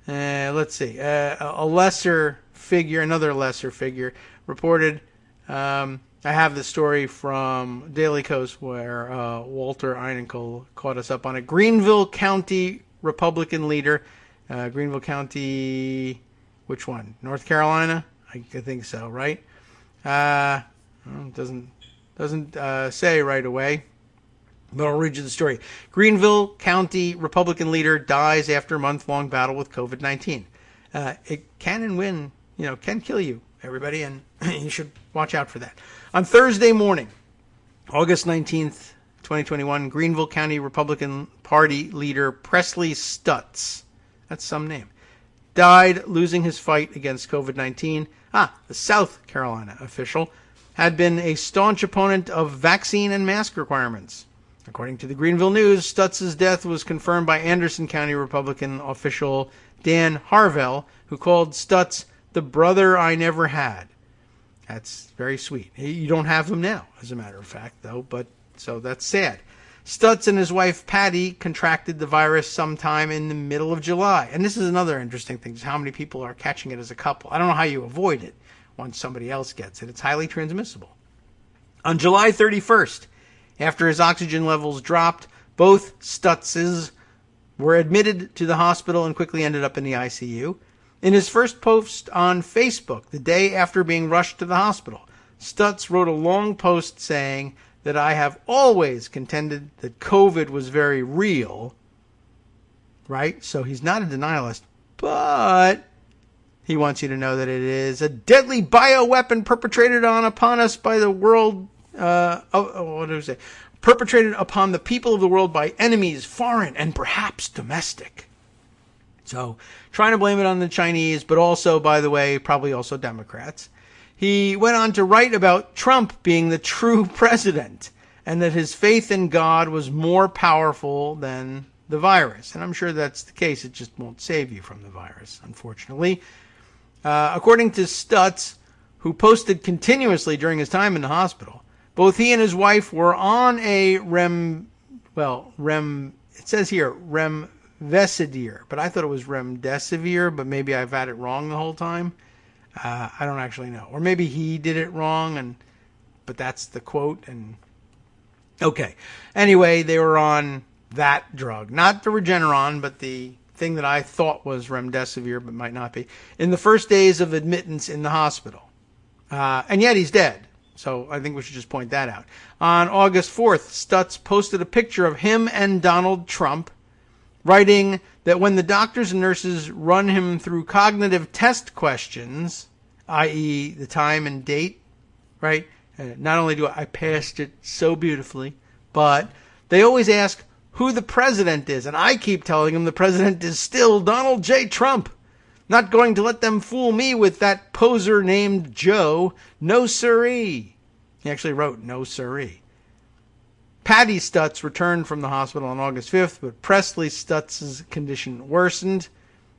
Let's see. Another lesser figure reported. I have the story from Daily Kos where Walter Einenkel caught us up on it. Greenville County Republican leader. Greenville County, which one? North Carolina? I think so, right? Doesn't say right away, but I'll read you the story. Greenville County Republican leader dies after month-long battle with COVID-19. It can and win, can kill you, everybody, and you should watch out for that. On Thursday morning, August 19th, 2021, Greenville County Republican Party leader Presley Stutz, that's some name, died losing his fight against COVID-19. The South Carolina official had been a staunch opponent of vaccine and mask requirements. According to the Greenville News, Stutz's death was confirmed by Anderson County Republican official Dan Harvell, who called Stutz the brother I never had. That's very sweet. You don't have him now, as a matter of fact, though, but so that's sad. Stutz and his wife Patty contracted the virus sometime in the middle of July. And this is another interesting thing, just how many people are catching it as a couple. I don't know how you avoid it once somebody else gets it. It's highly transmissible. On July 31st, after his oxygen levels dropped, both Stutzes were admitted to the hospital and quickly ended up in the ICU. In his first post on Facebook, the day after being rushed to the hospital, Stutz wrote a long post saying that I have always contended that COVID was very real, right? So he's not a denialist, but he wants you to know that it is a deadly bioweapon perpetrated upon us by the world, perpetrated upon the people of the world by enemies, foreign and perhaps domestic. So, trying to blame it on the Chinese, but also, by the way, probably also Democrats. He went on to write about Trump being the true president and that his faith in God was more powerful than the virus. And I'm sure that's the case. It just won't save you from the virus, unfortunately. According to Stutz, who posted continuously during his time in the hospital, both he and his wife were on a it says here, remdesivir, but I thought it was remdesivir, but maybe I've had it wrong the whole time. I don't actually know. Or maybe he did it wrong, but that's the quote. And okay. Anyway, they were on that drug. Not the Regeneron, but the thing that I thought was remdesivir, but might not be. In the first days of admittance in the hospital. And yet he's dead. So I think we should just point that out. On August 4th, Stutz posted a picture of him and Donald Trump, writing that when the doctors and nurses run him through cognitive test questions, i.e. the time and date, right? Not only do I passed it so beautifully, but they always ask who the president is. And I keep telling them the president is still Donald J. Trump. Not going to let them fool me with that poser named Joe. No siree. He actually wrote no siree. Patty Stutz returned from the hospital on August 5th, but Presley Stutz's condition worsened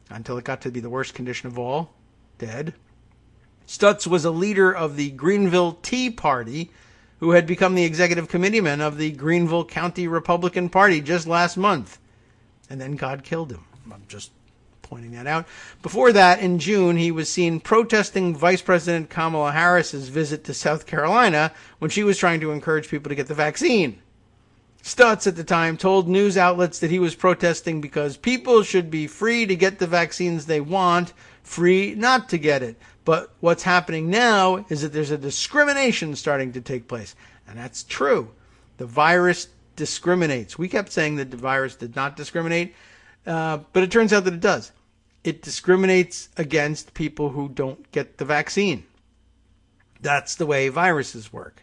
until it got to be the worst condition of all, dead. Stutz was a leader of the Greenville Tea Party, who had become the executive committeeman of the Greenville County Republican Party just last month. And then God killed him. I'm just pointing that out. Before that, in June, he was seen protesting Vice President Kamala Harris's visit to South Carolina when she was trying to encourage people to get the vaccine. Stutz at the time told news outlets that he was protesting because people should be free to get the vaccines they want, free not to get it. But what's happening now is that there's a discrimination starting to take place. And that's true. The virus discriminates. We kept saying that the virus did not discriminate, but it turns out that it does. It discriminates against people who don't get the vaccine. That's the way viruses work.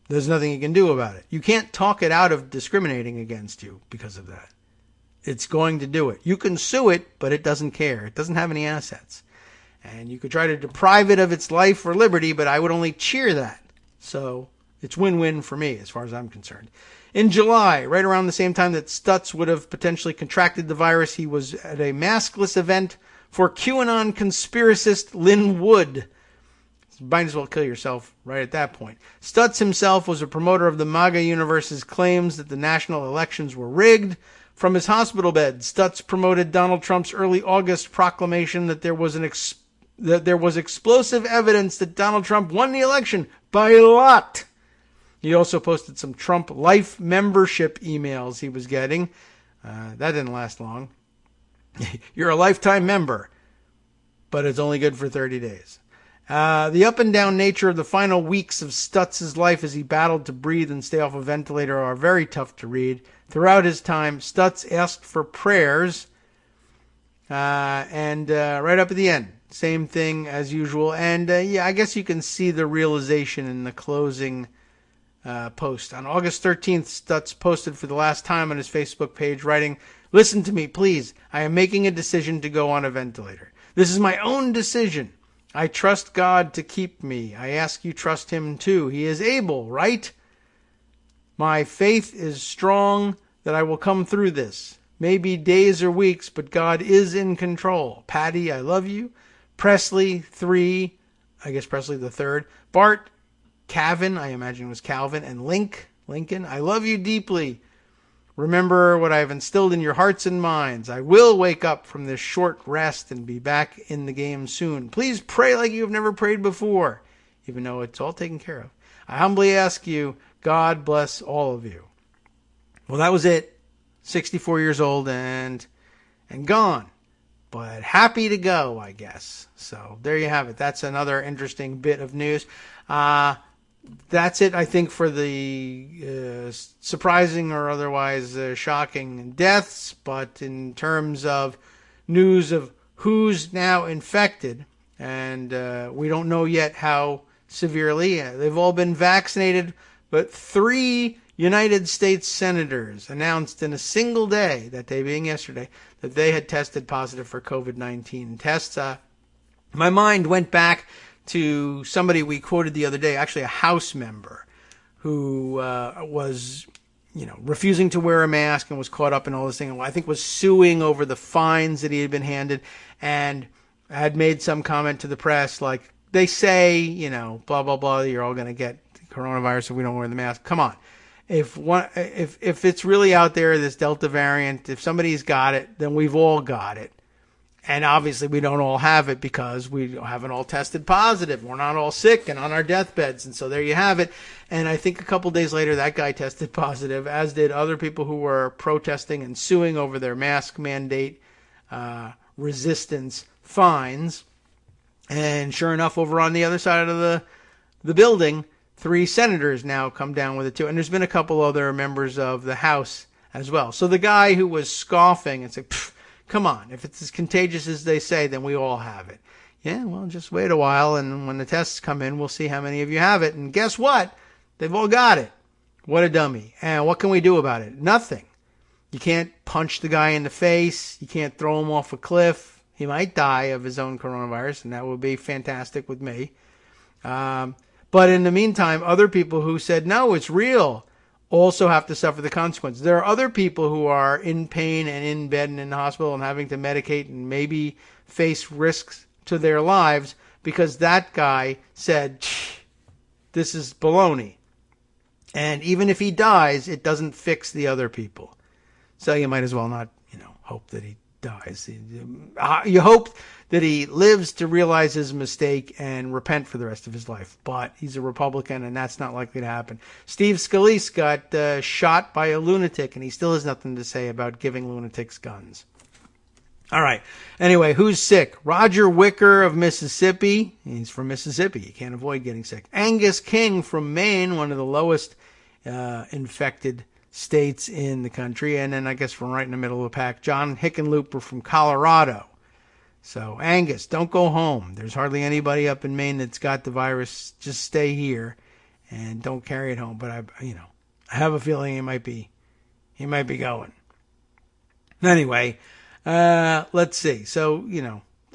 There's nothing you can do about it. You can't talk it out of discriminating against you because of that. It's going to do it. You can sue it, but it doesn't care. It doesn't have any assets. And you could try to deprive it of its life or liberty, but I would only cheer that. So it's win-win for me as far as I'm concerned. In July, right around the same time that Stutz would have potentially contracted the virus, he was at a maskless event for QAnon conspiracist Lynn Wood. You might as well kill yourself right at that point. Stutz himself was a promoter of the MAGA universe's claims that the national elections were rigged. From his hospital bed, Stutz promoted Donald Trump's early August proclamation that there was explosive evidence that Donald Trump won the election by a lot. He also posted some Trump Life membership emails he was getting. That didn't last long. You're a lifetime member, but it's only good for 30 days. The up and down nature of the final weeks of Stutz's life as he battled to breathe and stay off a ventilator are very tough to read. Throughout his time, Stutz asked for prayers, and right up at the end, same thing as usual. And I guess you can see the realization in the closing post. On August 13th, Stutz posted for the last time on his Facebook page, writing, "Listen to me, please. I am making a decision to go on a ventilator. This is my own decision. I trust God to keep me. I ask you trust him too. He is able, right? My faith is strong that I will come through this. Maybe days or weeks, but God is in control. Patty, I love you. Presley, 3, I guess Presley the 3rd. Bart, Calvin, I imagine it was Calvin, and Lincoln, I love you deeply. Remember what I have instilled in your hearts and minds. I will wake up from this short rest and be back in the game soon. Please pray like you have never prayed before, even though it's all taken care of. I humbly ask you, God bless all of you." Well, that was it. 64 years old and gone. But happy to go, I guess. So there you have it. That's another interesting bit of news. That's it, I think, for the surprising or otherwise shocking deaths. But in terms of news of who's now infected, and we don't know yet how severely. They've all been vaccinated, but 3 United States senators announced in a single day, that day being yesterday, that they had tested positive for COVID-19 tests. My mind went back to somebody we quoted the other day, actually a House member, who was, refusing to wear a mask and was caught up in all this thing. And I think was suing over the fines that he had been handed, and had made some comment to the press like, they say, blah, blah, blah, you're all going to get coronavirus if we don't wear the mask. Come on. If it's really out there, this Delta variant, if somebody's got it, then we've all got it. And obviously we don't all have it because we haven't all tested positive. We're not all sick and on our deathbeds. And so there you have it. And I think a couple days later, that guy tested positive, as did other people who were protesting and suing over their mask mandate resistance fines. And sure enough, over on the other side of the building, 3 senators now come down with it too. And there's been a couple other members of the House as well. So the guy who was scoffing and said, come on, if it's as contagious as they say, then we all have it. Yeah, well, just wait a while, and when the tests come in, we'll see how many of you have it. And guess what? They've all got it. What a dummy. And what can we do about it? Nothing. You can't punch the guy in the face. You can't throw him off a cliff. He might die of his own coronavirus, and that would be fantastic with me. But in the meantime, other people who said, no, it's real, also have to suffer the consequences. There are other people who are in pain and in bed and in the hospital and having to medicate and maybe face risks to their lives because that guy said, this is baloney. And even if he dies, it doesn't fix the other people. So you might as well not, hope that he dies. You hope that he lives to realize his mistake and repent for the rest of his life. But he's a Republican, and that's not likely to happen. Steve Scalise got shot by a lunatic, and he still has nothing to say about giving lunatics guns. All right. Anyway, who's sick? Roger Wicker of Mississippi. He's from Mississippi. You can't avoid getting sick. Angus King from Maine, one of the lowest infected states in the country. And then I guess from right in the middle of the pack, John Hickenlooper from Colorado. So, Angus, don't go home. There's hardly anybody up in Maine that's got the virus. Just stay here and don't carry it home. But I have a feeling he might be going. Anyway, let's see. So,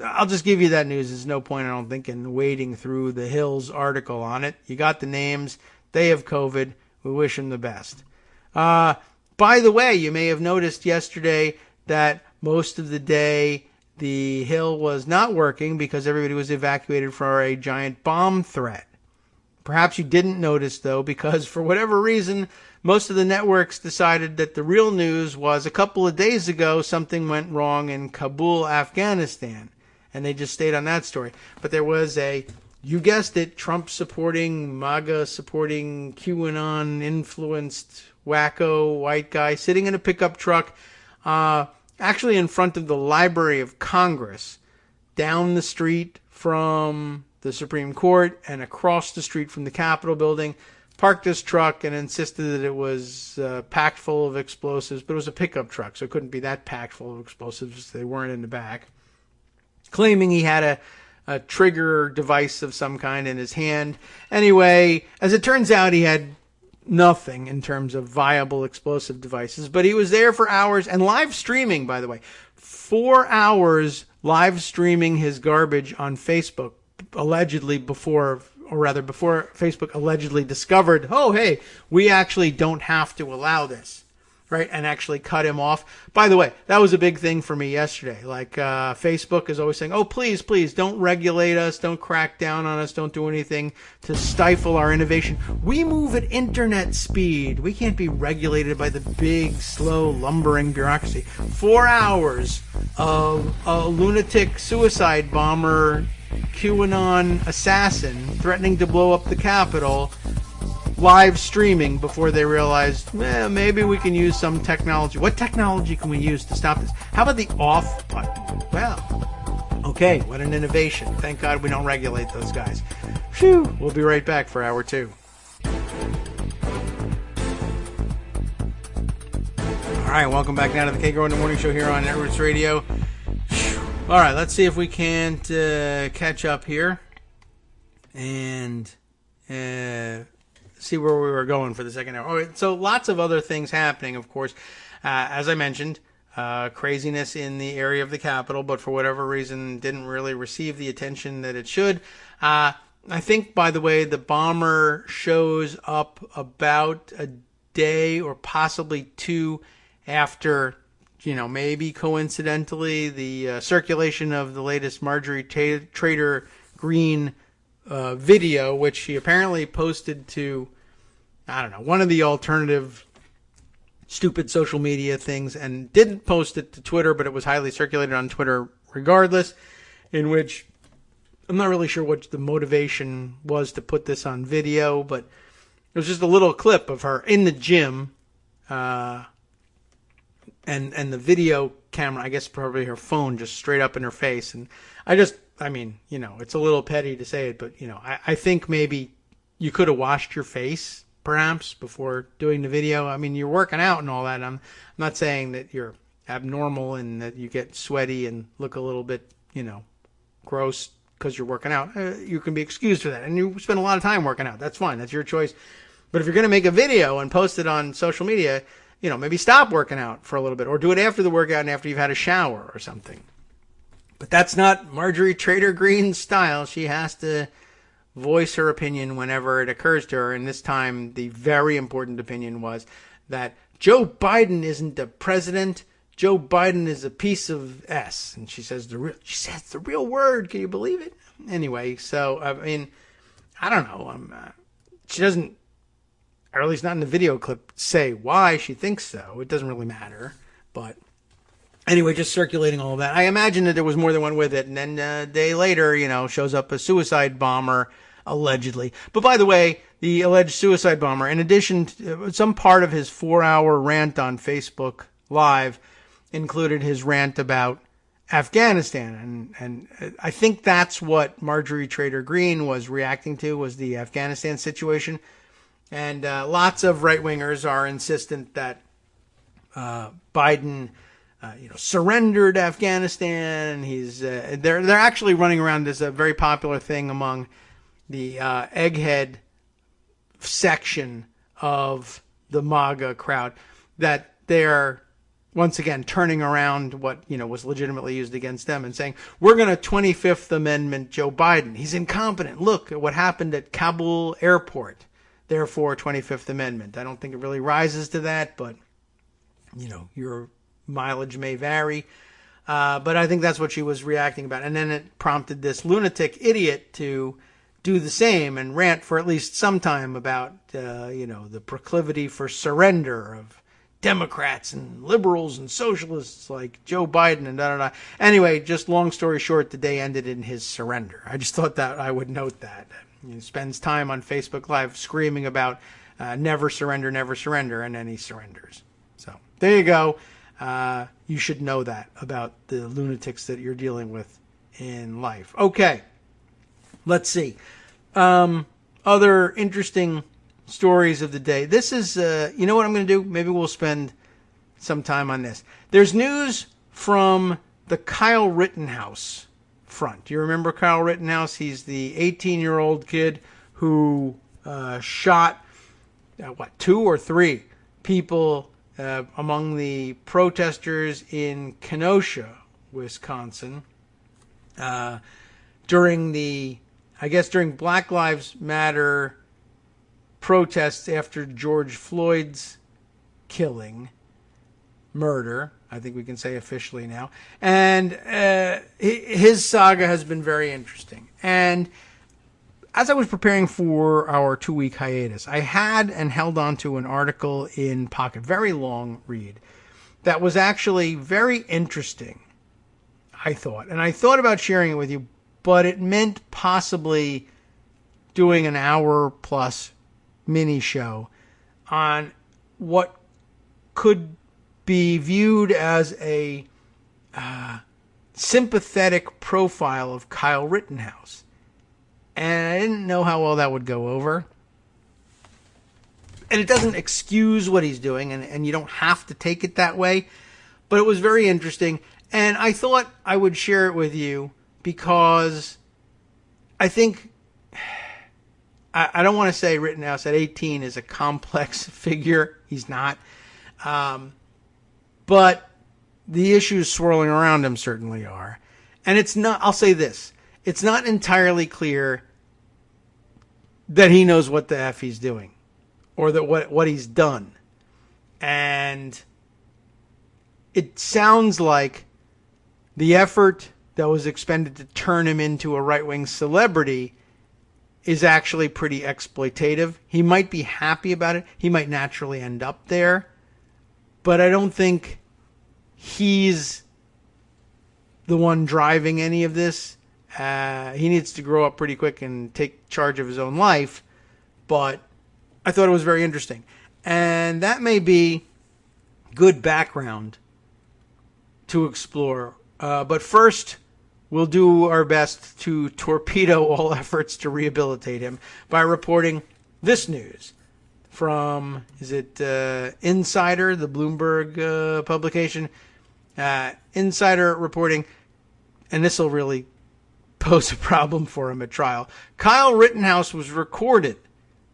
I'll just give you that news. There's no point, I don't think, in wading through the Hills article on it. You got the names. They have COVID. We wish them the best. By the way, you may have noticed yesterday that most of the day the Hill was not working because everybody was evacuated for a giant bomb threat. Perhaps you didn't notice, though, because for whatever reason, most of the networks decided that the real news was a couple of days ago something went wrong in Kabul, Afghanistan. And they just stayed on that story. But there was you guessed it, Trump-supporting, MAGA-supporting, QAnon-influenced, wacko white guy sitting in a pickup truck, actually in front of the Library of Congress, down the street from the Supreme Court and across the street from the Capitol building, parked his truck and insisted that it was packed full of explosives, but it was a pickup truck, so it couldn't be that packed full of explosives. They weren't in the back. Claiming he had a trigger device of some kind in his hand. Anyway, as it turns out, he had nothing in terms of viable explosive devices, but he was there for hours and live streaming, by the way. 4 hours live streaming his garbage on Facebook, allegedly before Facebook allegedly discovered, oh, hey, we actually don't have to allow this. Right, and actually cut him off. By the way, that was a big thing for me yesterday. Like, Facebook is always saying, oh, please, don't regulate us, don't crack down on us, don't do anything to stifle our innovation. We move at internet speed. We can't be regulated by the big, slow, lumbering bureaucracy. 4 hours of a lunatic suicide bomber, QAnon assassin threatening to blow up the Capitol, live streaming before they realized, maybe we can use some technology. What technology can we use to stop this? How about the off button? Well, okay, what an innovation. Thank God we don't regulate those guys. Phew, we'll be right back for hour 2. All right, welcome back now to the Kagro in the Morning Show here on Networks Radio. Whew. All right, let's see if we can't catch up here and see where we were going for the second hour. All right, so lots of other things happening, of course. As I mentioned, craziness in the area of the Capitol, but for whatever reason didn't really receive the attention that it should. I think, by the way, the bomber shows up about a day or possibly 2 after, maybe coincidentally, the circulation of the latest Marjorie Taylor Greene video, which she apparently posted to, I don't know, one of the alternative stupid social media things, and didn't post it to Twitter, but it was highly circulated on Twitter regardless, in which I'm not really sure what the motivation was to put this on video, but it was just a little clip of her in the gym, and the video camera, I guess probably her phone, just straight up in her face. And I mean, it's a little petty to say it, but, I think maybe you could have washed your face, perhaps, before doing the video. I mean, you're working out and all that. I'm not saying that you're abnormal and that you get sweaty and look a little bit, gross because you're working out. You can be excused for that. And you spend a lot of time working out. That's fine. That's your choice. But if you're going to make a video and post it on social media, maybe stop working out for a little bit, or do it after the workout and after you've had a shower or something. But that's not Marjorie Taylor Greene's style. She has to voice her opinion whenever it occurs to her. And this time, the very important opinion was that Joe Biden isn't the president. Joe Biden is a piece of S. And she says the real word. Can you believe it? Anyway, so, I mean, I don't know. She doesn't, or at least not in the video clip, say why she thinks so. It doesn't really matter. But anyway, just circulating all of that. I imagine that there was more than one with it. And then a day later, shows up a suicide bomber, allegedly. But by the way, the alleged suicide bomber, in addition to some part of his 4-hour rant on Facebook Live, included his rant about Afghanistan. And I think that's what Marjorie Taylor Greene was reacting to, was the Afghanistan situation. And lots of right-wingers are insistent that Biden surrendered Afghanistan. He's they're actually running around as a very popular thing among the egghead section of the MAGA crowd, that they're once again, turning around what, was legitimately used against them and saying, we're going to 25th Amendment Joe Biden. He's incompetent. Look at what happened at Kabul airport. Therefore, 25th Amendment. I don't think it really rises to that, but, your mileage may vary. But I think that's what she was reacting about. And then it prompted this lunatic idiot to do the same and rant for at least some time about, the proclivity for surrender of Democrats and liberals and socialists like Joe Biden and da-da-da. Anyway, just long story short, the day ended in his surrender. I just thought that I would note that. He spends time on Facebook Live screaming about never surrender, and then he surrenders. So there you go. You should know that about the lunatics that you're dealing with in life. Okay, let's see. Other interesting stories of the day. This is, you know what I'm going to do? Maybe we'll spend some time on this. There's news from the Kyle Rittenhouse front. Do you remember Kyle Rittenhouse? He's the 18-year-old kid who shot, 2 or 3 people among the protesters in Kenosha, Wisconsin, during Black Lives Matter protests after George Floyd's murder, I think we can say officially now. And his saga has been very interesting. And as I was preparing for our 2-week hiatus, I had and held on to an article in Pocket, very long read, that was actually very interesting, I thought. And I thought about sharing it with you, but it meant possibly doing an hour-plus mini show on what could be viewed as a sympathetic profile of Kyle Rittenhouse. And I didn't know how well that would go over. And it doesn't excuse what he's doing, and you don't have to take it that way. But it was very interesting, and I thought I would share it with you because I think, I don't want to say Rittenhouse at 18 is a complex figure. He's not. But the issues swirling around him certainly are. And it's not, I'll say this, it's not entirely clear that he knows what the F he's doing or that what he's done. And it sounds like the effort that was expended to turn him into a right-wing celebrity is actually pretty exploitative. He might be happy about it. He might naturally end up there. But I don't think he's the one driving any of this. He needs to grow up pretty quick and take charge of his own life. But I thought it was very interesting. And that may be good background to explore. But first, we'll do our best to torpedo all efforts to rehabilitate him by reporting this news from, Insider, the Bloomberg publication? Insider reporting, and this will really pose a problem for him at trial. Kyle Rittenhouse was recorded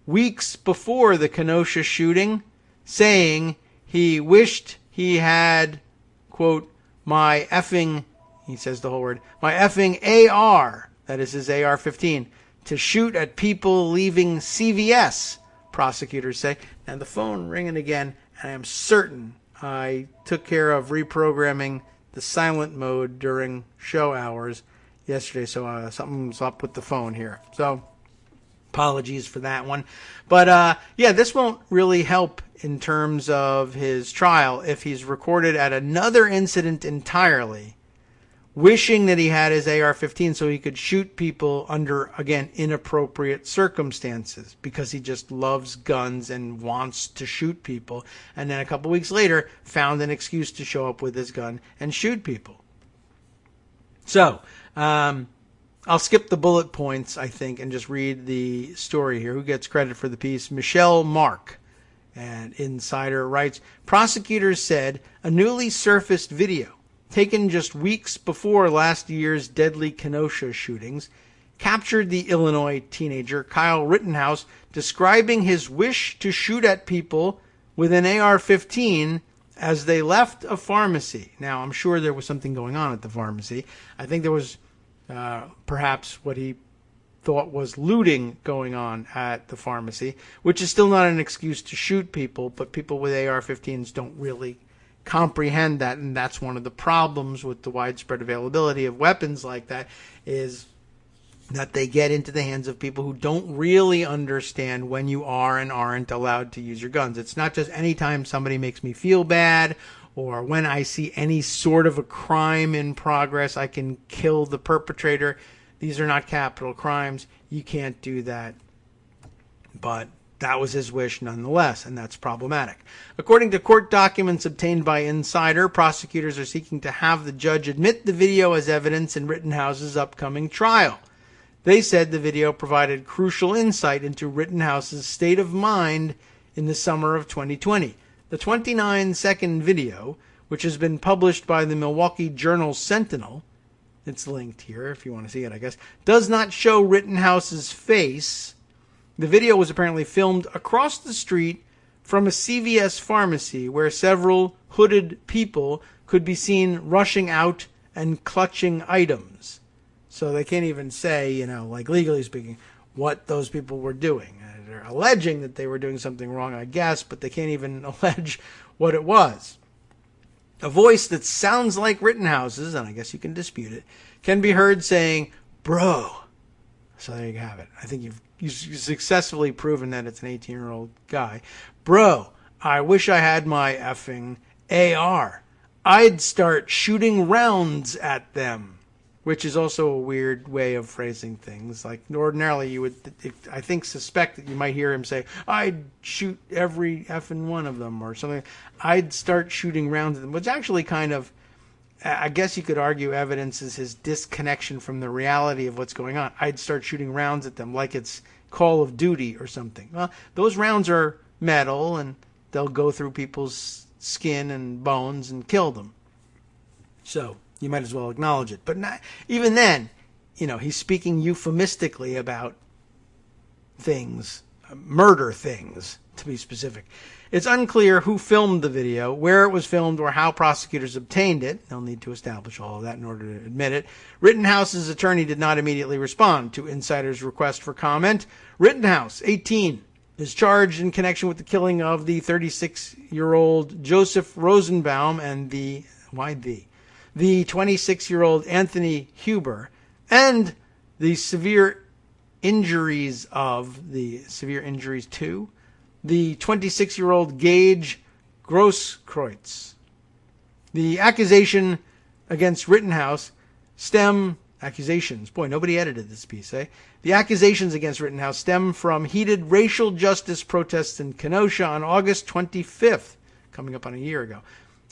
weeks before the Kenosha shooting saying he wished he had, quote, my effing, he says the whole word, my effing AR, that is his AR-15, to shoot at people leaving CVS, prosecutors say. And the phone ringing again, and I am certain I took care of reprogramming the silent mode during show hours yesterday, so something's up with the phone here. So apologies for that one. But this won't really help in terms of his trial if he's recorded at another incident entirely, wishing that he had his AR-15 so he could shoot people under, again, inappropriate circumstances because he just loves guns and wants to shoot people. And then a couple weeks later, found an excuse to show up with his gun and shoot people. So, I'll skip the bullet points, I think, and just read the story here. Who gets credit for the piece? Michelle Mark. And Insider writes, prosecutors said a newly surfaced video taken just weeks before last year's deadly Kenosha shootings captured the Illinois teenager Kyle Rittenhouse describing his wish to shoot at people with an AR-15 as they left a pharmacy. Now, I'm sure there was something going on at the pharmacy. I think there was perhaps what he thought was looting going on at the pharmacy, which is still not an excuse to shoot people, but people with AR-15s don't really comprehend that, and that's one of the problems with the widespread availability of weapons like that, is that they get into the hands of people who don't really understand when you are and aren't allowed to use your guns. It's not just anytime somebody makes me feel bad or when I see any sort of a crime in progress, I can kill the perpetrator. These are not capital crimes. You can't do that. But that was his wish nonetheless, and that's problematic. According to court documents obtained by Insider, prosecutors are seeking to have the judge admit the video as evidence in Rittenhouse's upcoming trial. They said the video provided crucial insight into Rittenhouse's state of mind in the summer of 2020. The 29-second video, which has been published by the Milwaukee Journal-Sentinel, it's linked here if you want to see it, I guess, does not show Rittenhouse's face. The video was apparently filmed across the street from a CVS pharmacy where several hooded people could be seen rushing out and clutching items. So they can't even say, like legally speaking, what those people were doing. They're alleging that they were doing something wrong, I guess, but they can't even allege what it was. A voice that sounds like Rittenhouse's, and I guess you can dispute it, can be heard saying, "Bro." So there you have it. I think you've successfully proven that it's an 18-year-old guy. "Bro, I wish I had my effing AR. I'd start shooting rounds at them." Which is also a weird way of phrasing things. Like, ordinarily you would, suspect that you might hear him say, "I'd shoot every effing one of them," or something. "I'd start shooting rounds at them," which actually kind of, I guess you could argue, evidences his disconnection from the reality of what's going on. "I'd start shooting rounds at them," like it's Call of Duty or something. Well, those rounds are metal, and they'll go through people's skin and bones and kill them. So you might as well acknowledge it. But not, even then, he's speaking euphemistically about things, murder things, to be specific. It's unclear who filmed the video, where it was filmed, or how prosecutors obtained it. They'll need to establish all of that in order to admit it. Rittenhouse's attorney did not immediately respond to Insider's request for comment. Rittenhouse, 18, is charged in connection with the killing of the 36-year-old Joseph Rosenbaum and the 26-year-old Anthony Huber, and the severe injuries to the 26-year-old Gage Grosskreutz. The accusation against Rittenhouse accusations. Boy, nobody edited this piece, eh? The accusations against Rittenhouse stem from heated racial justice protests in Kenosha on August 25th, coming up on a year ago.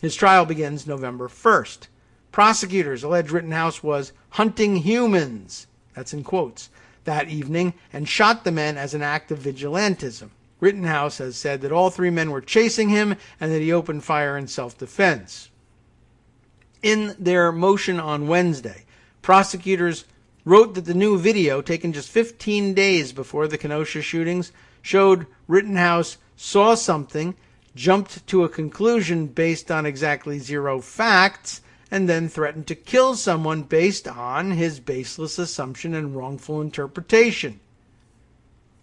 His trial begins November 1st. Prosecutors allege Rittenhouse was hunting humans, that's in quotes, that evening and shot the men as an act of vigilantism. Rittenhouse has said that all three men were chasing him and that he opened fire in self-defense. In their motion on Wednesday, prosecutors wrote that the new video, taken just 15 days before the Kenosha shootings, showed Rittenhouse saw something, jumped to a conclusion based on exactly zero facts, and then threatened to kill someone based on his baseless assumption and wrongful interpretation.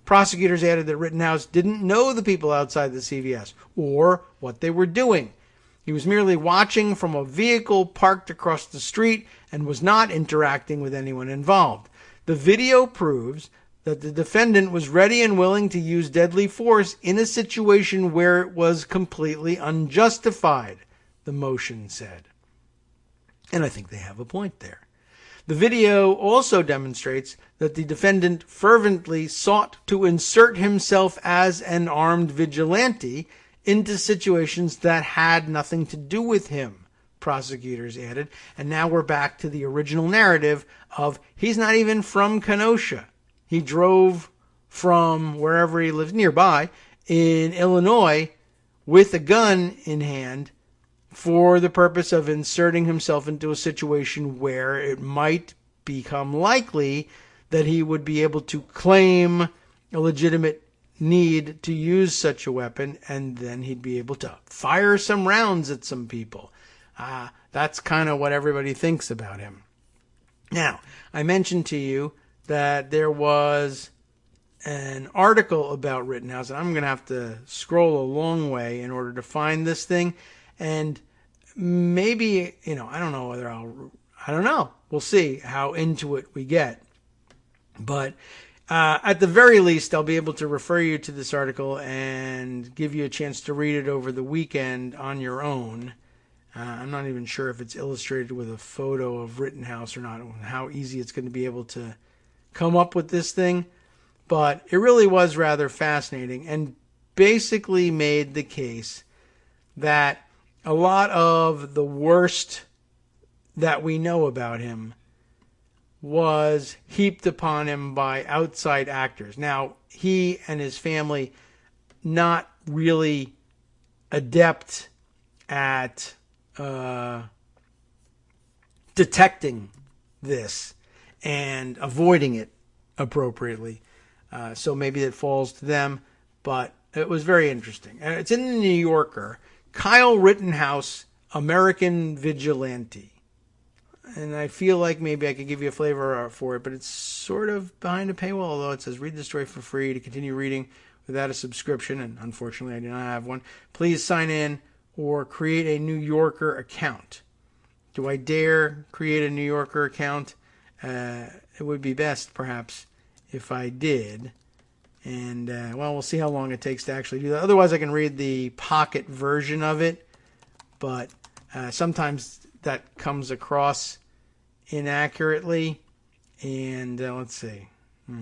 Prosecutors added that Rittenhouse didn't know the people outside the CVS or what they were doing. He was merely watching from a vehicle parked across the street and was not interacting with anyone involved. The video proves that the defendant was ready and willing to use deadly force in a situation where it was completely unjustified, the motion said. And I think they have a point there. The video also demonstrates that the defendant fervently sought to insert himself as an armed vigilante into situations that had nothing to do with him, prosecutors added. And now we're back to the original narrative of he's not even from Kenosha. He drove from wherever he lives nearby in Illinois with a gun in hand for the purpose of inserting himself into a situation where it might become likely that he would be able to claim a legitimate need to use such a weapon, and then he'd be able to fire some rounds at some people. That's kind of what everybody thinks about him. Now, I mentioned to you that there was an article about Rittenhouse, and I'm going to have to scroll a long way in order to find this thing. And maybe, I don't know whether I don't know. We'll see how into it we get. But at the very least, I'll be able to refer you to this article and give you a chance to read it over the weekend on your own. I'm not even sure if it's illustrated with a photo of Rittenhouse or not, and how easy it's going to be able to come up with this thing. But it really was rather fascinating and basically made the case that a lot of the worst that we know about him was heaped upon him by outside actors. Now, he and his family, not really adept at detecting this and avoiding it appropriately. So maybe it falls to them, but it was very interesting. It's in the New Yorker. Kyle Rittenhouse, American Vigilante. And I feel like maybe I could give you a flavor for it, but it's sort of behind a paywall, although it says read the story for free. To continue reading without a subscription, and unfortunately I do not have one, please sign in or create a New Yorker account. Do I dare create a New Yorker account? It would be best, perhaps, if I did. And, we'll see how long it takes to actually do that. Otherwise, I can read the pocket version of it. But sometimes that comes across inaccurately. And let's see. All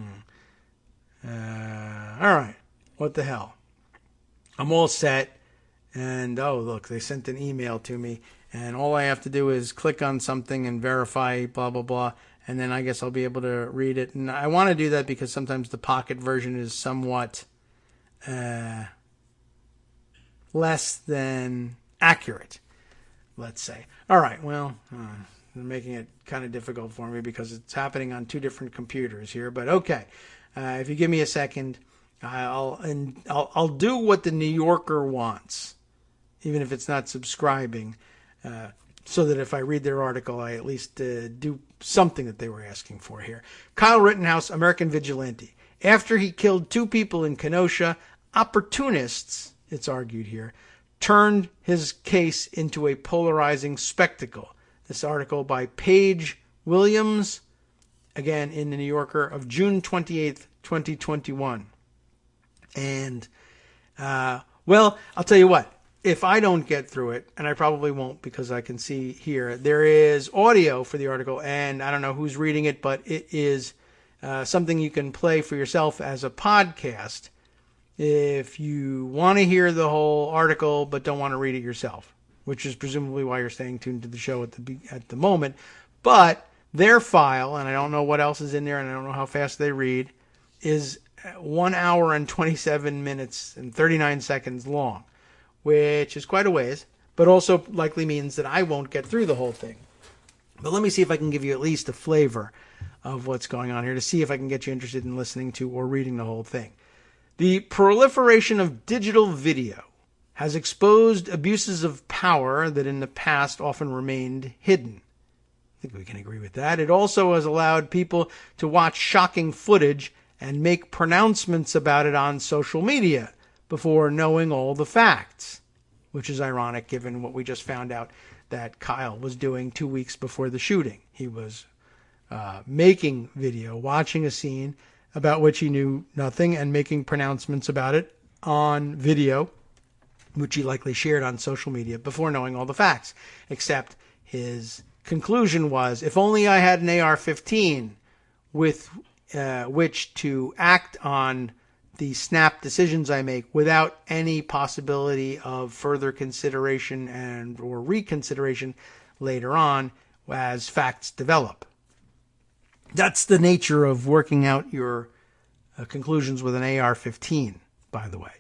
right. What the hell? I'm all set. And, oh, look, they sent an email to me. And all I have to do is click on something and verify, blah, blah, blah. And then I guess I'll be able to read it. And I want to do that because sometimes the pocket version is somewhat less than accurate, let's say. All right, well, they're making it kind of difficult for me because it's happening on two different computers here. But okay, if you give me a second, I'll do what the New Yorker wants, even if it's not subscribing. So that if I read their article, I at least do something that they were asking for here. Kyle Rittenhouse, American Vigilante. After he killed 2 people in Kenosha, opportunists, it's argued here, turned his case into a polarizing spectacle. This article by Paige Williams, again in the New Yorker, of June 28th, 2021. And, I'll tell you what. If I don't get through it, and I probably won't because I can see here, there is audio for the article, and I don't know who's reading it, but it is something you can play for yourself as a podcast if you want to hear the whole article but don't want to read it yourself, which is presumably why you're staying tuned to the show at the moment. But their file, and I don't know what else is in there, and I don't know how fast they read, is 1 hour and 27 minutes and 39 seconds long, which is quite a ways, but also likely means that I won't get through the whole thing. But let me see if I can give you at least a flavor of what's going on here to see if I can get you interested in listening to or reading the whole thing. The proliferation of digital video has exposed abuses of power that in the past often remained hidden. I think we can agree with that. It also has allowed people to watch shocking footage and make pronouncements about it on social media before knowing all the facts, which is ironic given what we just found out that Kyle was doing 2 weeks before the shooting. He was making video, watching a scene about which he knew nothing, and making pronouncements about it on video, which he likely shared on social media before knowing all the facts. Except his conclusion was, if only I had an AR-15 with which to act on the snap decisions I make without any possibility of further consideration and or reconsideration later on as facts develop. That's the nature of working out your conclusions with an AR-15, by the way.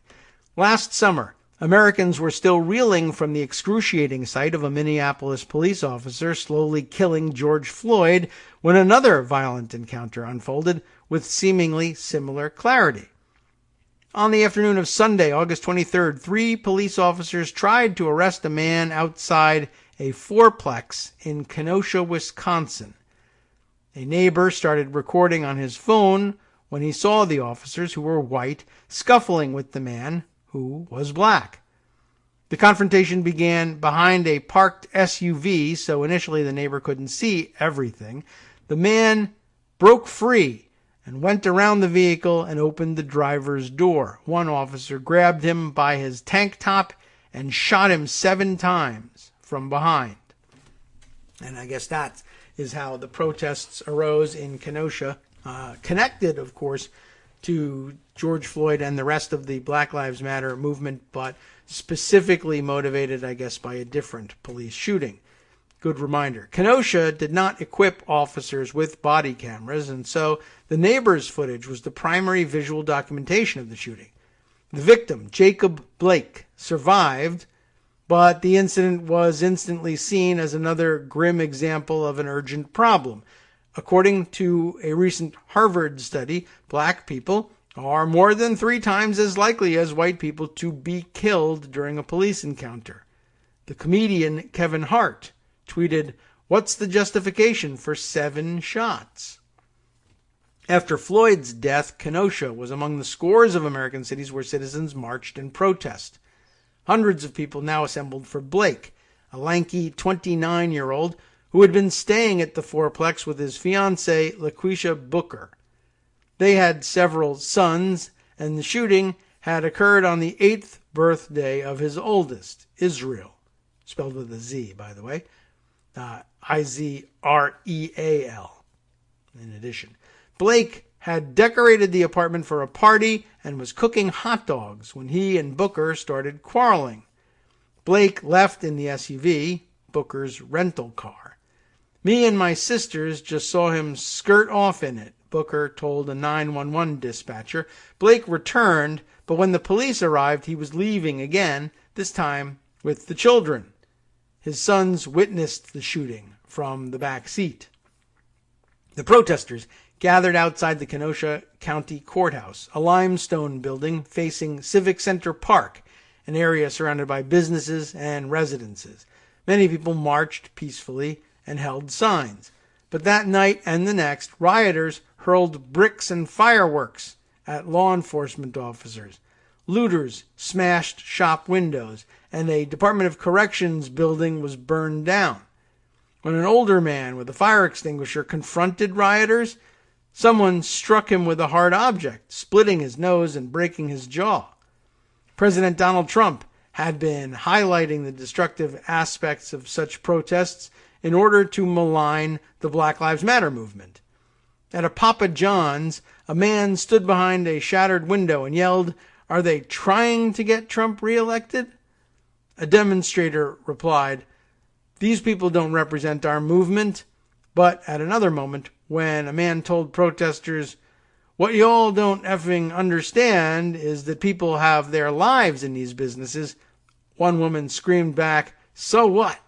Last summer, Americans were still reeling from the excruciating sight of a Minneapolis police officer slowly killing George Floyd when another violent encounter unfolded with seemingly similar clarity. On the afternoon of Sunday, August 23rd, 3 police officers tried to arrest a man outside a fourplex in Kenosha, Wisconsin. A neighbor started recording on his phone when he saw the officers, who were white, scuffling with the man, who was black. The confrontation began behind a parked SUV, so initially the neighbor couldn't see everything. The man broke free and went around the vehicle and opened the driver's door. One officer grabbed him by his tank top and shot him 7 times from behind. And I guess that is how the protests arose in Kenosha, connected, of course, to George Floyd and the rest of the Black Lives Matter movement, but specifically motivated, I guess, by a different police shooting. Good reminder. Kenosha did not equip officers with body cameras, and so the neighbor's footage was the primary visual documentation of the shooting. The victim, Jacob Blake, survived, but the incident was instantly seen as another grim example of an urgent problem. According to a recent Harvard study, black people are more than 3 times as likely as white people to be killed during a police encounter. The comedian Kevin Hart tweeted, "What's the justification for 7 shots?" After Floyd's death, Kenosha was among the scores of American cities where citizens marched in protest. Hundreds of people now assembled for Blake, a lanky 29-year-old who had been staying at the fourplex with his fiancée, LaQuisha Booker. They had several sons, and the shooting had occurred on the 8th birthday of his oldest, Israel, spelled with a Z, by the way, Izreal, in addition. Blake had decorated the apartment for a party and was cooking hot dogs when he and Booker started quarreling. Blake left in the SUV, Booker's rental car. "Me and my sisters just saw him skirt off in it," Booker told a 911 dispatcher. Blake returned, but when the police arrived, he was leaving again, this time with the children. His sons witnessed the shooting from the back seat. The protesters gathered outside the Kenosha County Courthouse, a limestone building facing Civic Center Park, an area surrounded by businesses and residences. Many people marched peacefully and held signs. But that night and the next, rioters hurled bricks and fireworks at law enforcement officers. Looters smashed shop windows, and a Department of Corrections building was burned down. When an older man with a fire extinguisher confronted rioters, someone struck him with a hard object, splitting his nose and breaking his jaw. President Donald Trump had been highlighting the destructive aspects of such protests in order to malign the Black Lives Matter movement. At a Papa John's, a man stood behind a shattered window and yelled, "Are they trying to get Trump reelected?" A demonstrator replied, "These people don't represent our movement." But at another moment, when a man told protesters, "What y'all don't effing understand is that people have their lives in these businesses," one woman screamed back, "So what?"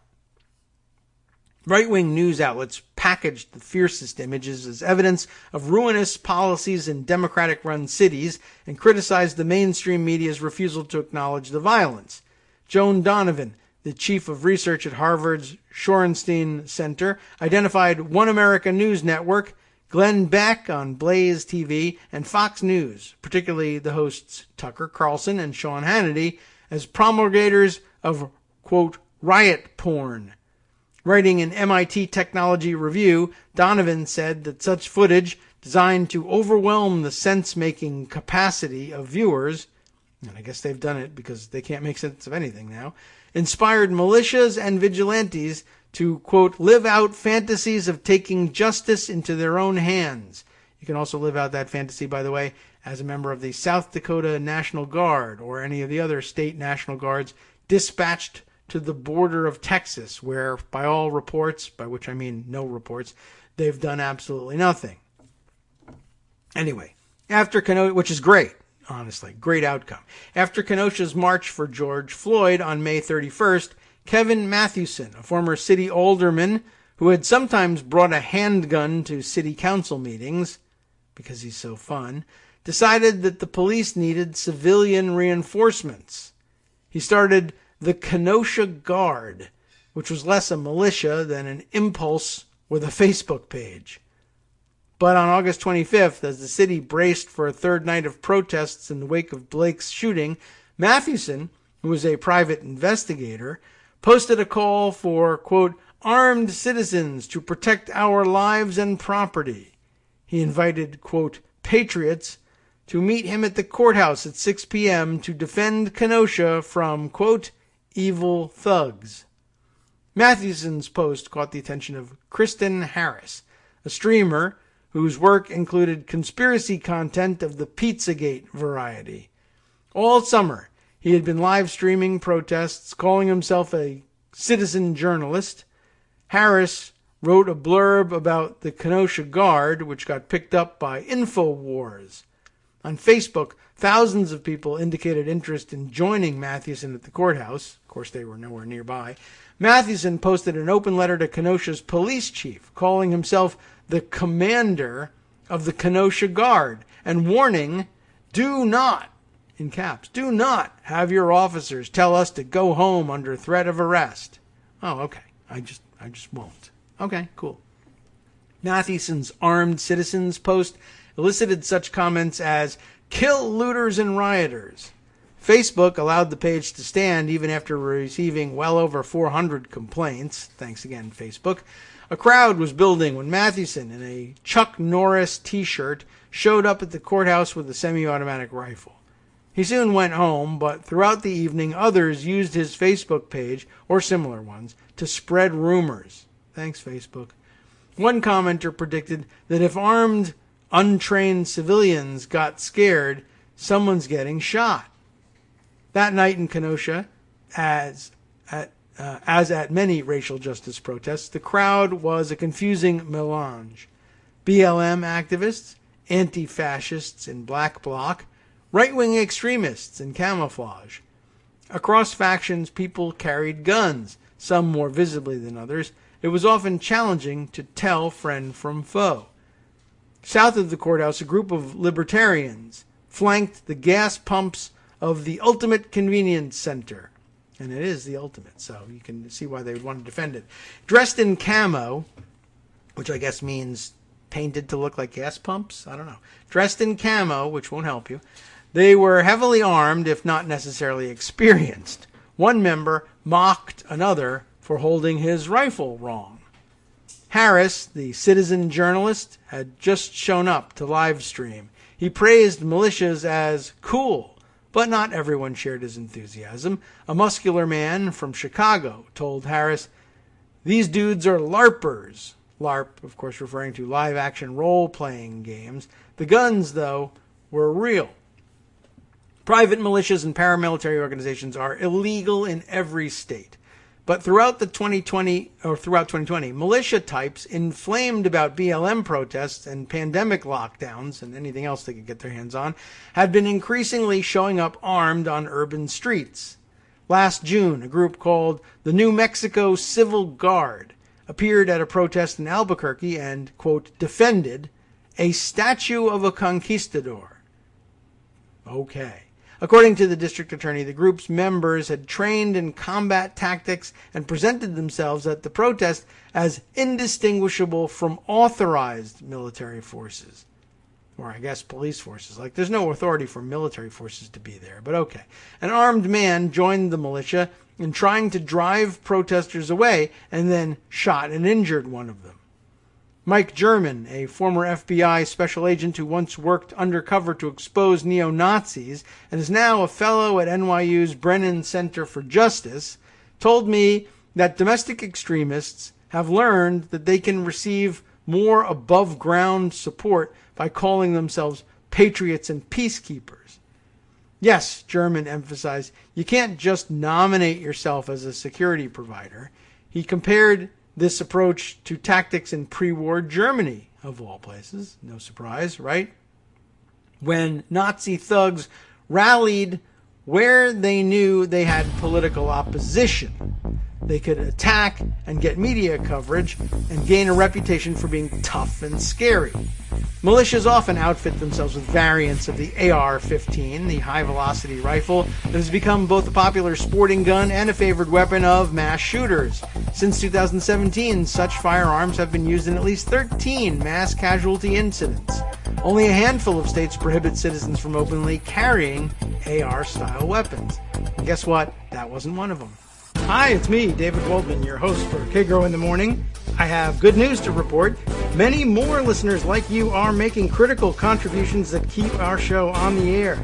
Right-wing news outlets packaged the fiercest images as evidence of ruinous policies in Democratic-run cities and criticized the mainstream media's refusal to acknowledge the violence. Joan Donovan, the chief of research at Harvard's Shorenstein Center, identified One America News Network, Glenn Beck on Blaze TV, and Fox News, particularly the hosts Tucker Carlson and Sean Hannity, as promulgators of, quote, riot porn. Writing in MIT Technology Review, Donovan said that such footage, designed to overwhelm the sense-making capacity of viewers, and I guess they've done it because they can't make sense of anything now, inspired militias and vigilantes to, quote, live out fantasies of taking justice into their own hands. You can also live out that fantasy, by the way, as a member of the South Dakota National Guard or any of the other state National Guards dispatched to the border of Texas, where, by all reports, by which I mean no reports, they've done absolutely nothing. Anyway, after Kenosha, which is great, honestly, great outcome. After Kenosha's march for George Floyd on May 31st, Kevin Mathewson, a former city alderman who had sometimes brought a handgun to city council meetings, because he's so fun, decided that the police needed civilian reinforcements. He started the Kenosha Guard, which was less a militia than an impulse with a Facebook page. But on August 25th, as the city braced for a third night of protests in the wake of Blake's shooting, Mathewson, who was a private investigator, posted a call for, quote, armed citizens to protect our lives and property. He invited, quote, patriots to meet him at the courthouse at 6 p.m. to defend Kenosha from, quote, evil thugs. Mathewson's post caught the attention of Kristen Harris, a streamer whose work included conspiracy content of the Pizzagate variety. All summer, he had been live streaming protests, calling himself a citizen journalist. Harris wrote a blurb about the Kenosha Guard, which got picked up by InfoWars. On Facebook, thousands of people indicated interest in joining Mathewson at the courthouse. Of course, they were nowhere nearby. Mathewson posted an open letter to Kenosha's police chief, calling himself the commander of the Kenosha Guard, and warning, do not, in caps, do not have your officers tell us to go home under threat of arrest. Oh, okay. I just won't. Okay, cool. Mathewson's armed citizens post elicited such comments as, kill looters and rioters. Facebook allowed the page to stand even after receiving well over 400 complaints. Thanks again, Facebook. A crowd was building when Mathewson, in a Chuck Norris t-shirt, showed up at the courthouse with a semi-automatic rifle. He soon went home, but throughout the evening, others used his Facebook page, or similar ones, to spread rumors. Thanks, Facebook. One commenter predicted that if armed, untrained civilians got scared, someone's getting shot. That night in Kenosha, as at many racial justice protests, the crowd was a confusing melange. BLM activists, anti-fascists in black bloc, right-wing extremists in camouflage. Across factions, people carried guns, some more visibly than others. It was often challenging to tell friend from foe. South of the courthouse, a group of libertarians flanked the gas pumps of the Ultimate Convenience Center. And it is the ultimate, so you can see why they would want to defend it. Dressed in camo, which I guess means painted to look like gas pumps? I don't know. Dressed in camo, which won't help you. They were heavily armed, if not necessarily experienced. One member mocked another for holding his rifle wrong. Harris, the citizen journalist, had just shown up to live stream. He praised militias as cool, but not everyone shared his enthusiasm. A muscular man from Chicago told Harris, these dudes are LARPers. LARP, of course, referring to live-action role-playing games. The guns, though, were real. Private militias and paramilitary organizations are illegal in every state. But throughout 2020, militia types inflamed about BLM protests and pandemic lockdowns and anything else they could get their hands on had been increasingly showing up armed on urban streets. Last June, a group called the New Mexico Civil Guard appeared at a protest in Albuquerque and, quote, defended a statue of a conquistador. Okay. According to the district attorney, the group's members had trained in combat tactics and presented themselves at the protest as indistinguishable from authorized military forces. Or I guess police forces. Like, there's no authority for military forces to be there, but okay. An armed man joined the militia in trying to drive protesters away and then shot and injured one of them. Mike German, a former FBI special agent who once worked undercover to expose neo-Nazis and is now a fellow at NYU's Brennan Center for Justice, told me that domestic extremists have learned that they can receive more above-ground support by calling themselves patriots and peacekeepers. Yes, German emphasized, you can't just nominate yourself as a security provider. He compared this approach to tactics in pre-war Germany, of all places. No surprise, right? When Nazi thugs rallied where they knew they had political opposition, they could attack and get media coverage and gain a reputation for being tough and scary. Militias often outfit themselves with variants of the AR-15, the high-velocity rifle that has become both a popular sporting gun and a favored weapon of mass shooters. Since 2017, such firearms have been used in at least 13 mass casualty incidents. Only a handful of states prohibit citizens from openly carrying AR-style weapons. And guess what? That wasn't one of them. Hi, it's me, David Waldman, your host for Kagro in the Morning. I have good news to report. Many more listeners like you are making critical contributions that keep our show on the air.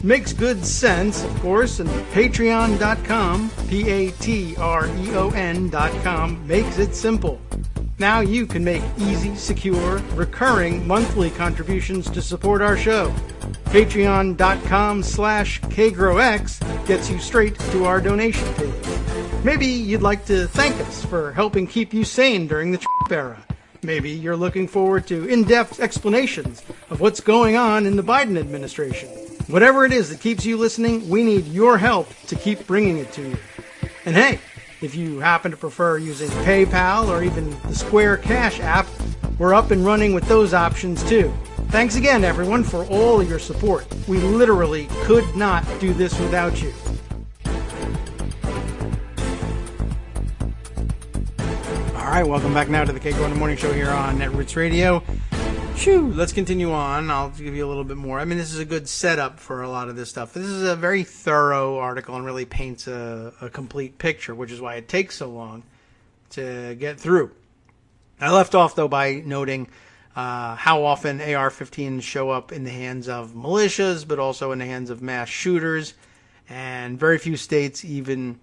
Makes good sense, of course, and patreon.com, Patreon.com, makes it simple. Now you can make easy, secure, recurring monthly contributions to support our show. Patreon.com/KagroX gets you straight to our donation page. Maybe you'd like to thank us for helping keep you sane during the Trump era. Maybe you're looking forward to in-depth explanations of what's going on in the Biden administration. Whatever it is that keeps you listening, we need your help to keep bringing it to you. And hey, if you happen to prefer using PayPal or even the Square Cash app, we're up and running with those options too. Thanks again, everyone, for all of your support. We literally could not do this without you. All right, welcome back now to the Kagro in the Morning Show here on Netroots Radio. Let's continue on. I'll give you a little bit more. I mean, this is a good setup for a lot of this stuff. This is a very thorough article and really paints a complete picture, which is why it takes so long to get through. I left off, though, by noting how often AR-15s show up in the hands of militias, but also in the hands of mass shooters. And very few states even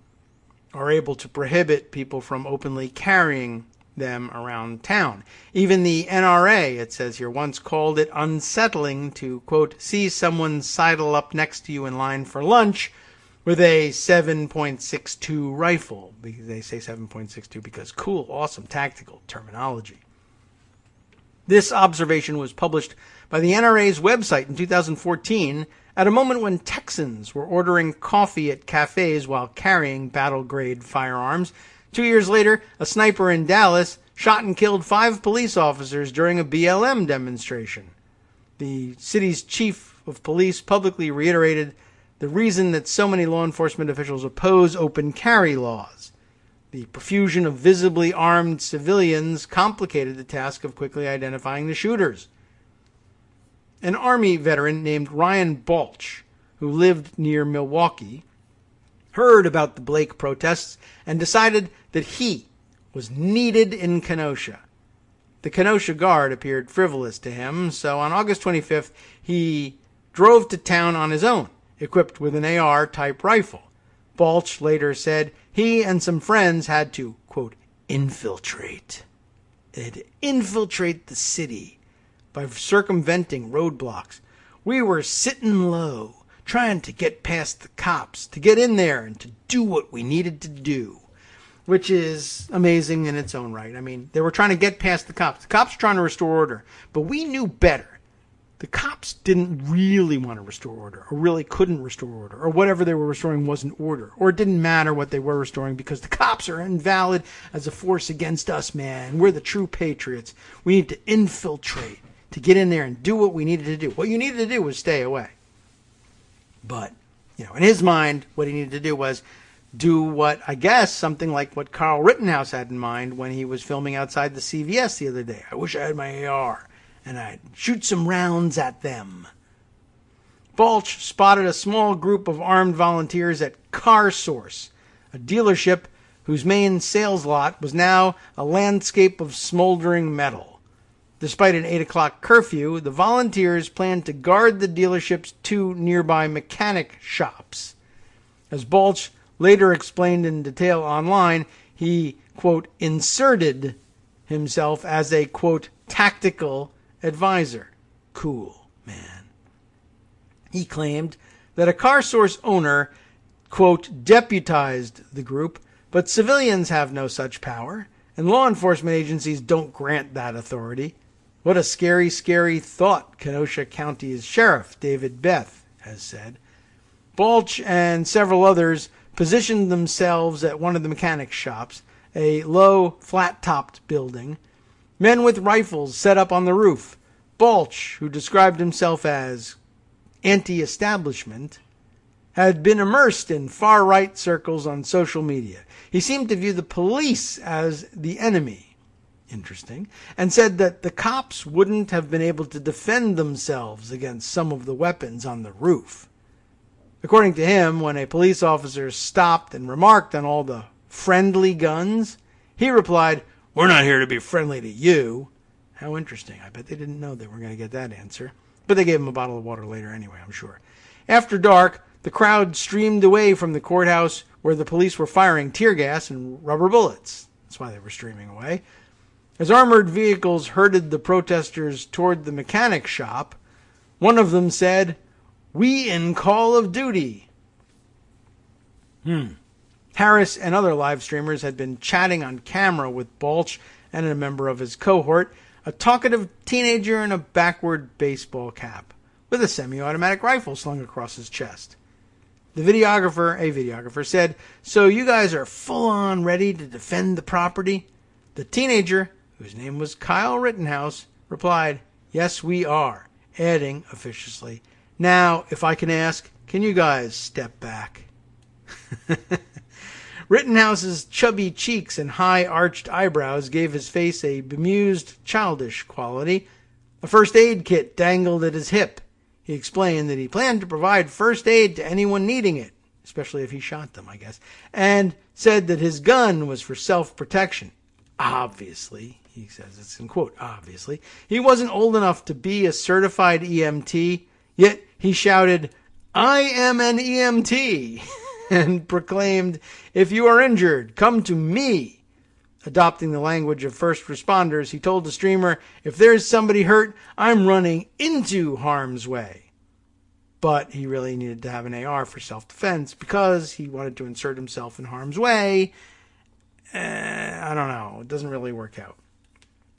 are able to prohibit people from openly carrying them around town. Even the NRA, it says here, once called it unsettling to, quote, see someone sidle up next to you in line for lunch with a 7.62 rifle. They say 7.62 because cool, awesome, tactical terminology. This observation was published by the NRA's website in 2014 at a moment when Texans were ordering coffee at cafes while carrying battle-grade firearms. 2 years later, a sniper in Dallas shot and killed 5 police officers during a BLM demonstration. The city's chief of police publicly reiterated the reason that so many law enforcement officials oppose open carry laws. The profusion of visibly armed civilians complicated the task of quickly identifying the shooters. An Army veteran named Ryan Balch, who lived near Milwaukee, heard about the Blake protests and decided that he was needed in Kenosha. The Kenosha Guard appeared frivolous to him, so on August 25th, he drove to town on his own, equipped with an AR-type rifle. Balch later said he and some friends had to, quote, infiltrate. They had to infiltrate the city by circumventing roadblocks. We were sitting low, trying to get past the cops, to get in there and to do what we needed to do, which is amazing in its own right. I mean, they were trying to get past the cops. The cops were trying to restore order, but we knew better. The cops didn't really want to restore order, or really couldn't restore order, or whatever they were restoring wasn't order, or it didn't matter what they were restoring because the cops are invalid as a force against us, man. We're the true patriots. We need to infiltrate, to get in there and do what we needed to do. What you needed to do was stay away. But, in his mind, what he needed to do was do what, I guess, something like what Carl Rittenhouse had in mind when he was filming outside the CVS the other day. I wish I had my AR, and I'd shoot some rounds at them. Balch spotted a small group of armed volunteers at Car Source, a dealership whose main sales lot was now a landscape of smoldering metal. Despite an 8 o'clock curfew, the volunteers planned to guard the dealership's 2 nearby mechanic shops. As Balch later explained in detail online, he, quote, inserted himself as a, quote, tactical advisor. Cool, man. He claimed that a Car Source owner, quote, deputized the group, but civilians have no such power, and law enforcement agencies don't grant that authority. What a scary, scary thought, Kenosha County's Sheriff David Beth has said. Balch and several others positioned themselves at one of the mechanic shops, a low, flat-topped building. Men with rifles set up on the roof. Balch, who described himself as anti-establishment, had been immersed in far-right circles on social media. He seemed to view the police as the enemy. Interesting. And said that the cops wouldn't have been able to defend themselves against some of the weapons on the roof. According to him, when a police officer stopped and remarked on all the friendly guns, he replied, "We're not here to be friendly to you." How interesting. I bet they didn't know they were going to get that answer. But they gave him a bottle of water later anyway, I'm sure. After dark, the crowd streamed away from the courthouse where the police were firing tear gas and rubber bullets. That's why they were streaming away. As armored vehicles herded the protesters toward the mechanic shop, one of them said, "We in Call of Duty." Harris and other live streamers had been chatting on camera with Balch and a member of his cohort, a talkative teenager in a backward baseball cap, with a semi-automatic rifle slung across his chest. A videographer said, "So you guys are full-on ready to defend the property?" The teenager, whose name was Kyle Rittenhouse, replied, "Yes, we are," adding officiously, "Now, if I can ask, can you guys step back?" Rittenhouse's chubby cheeks and high arched eyebrows gave his face a bemused, childish quality. A first aid kit dangled at his hip. He explained that he planned to provide first aid to anyone needing it, especially if he shot them, I guess, and said that his gun was for self-protection. Obviously, he says, it's in quote, obviously, he wasn't old enough to be a certified EMT, yet he shouted, "I am an EMT," and proclaimed, "If you are injured, come to me." Adopting the language of first responders, he told the streamer, "If there's somebody hurt, I'm running into harm's way." But he really needed to have an AR for self-defense because he wanted to insert himself in harm's way. I don't know. It doesn't really work out.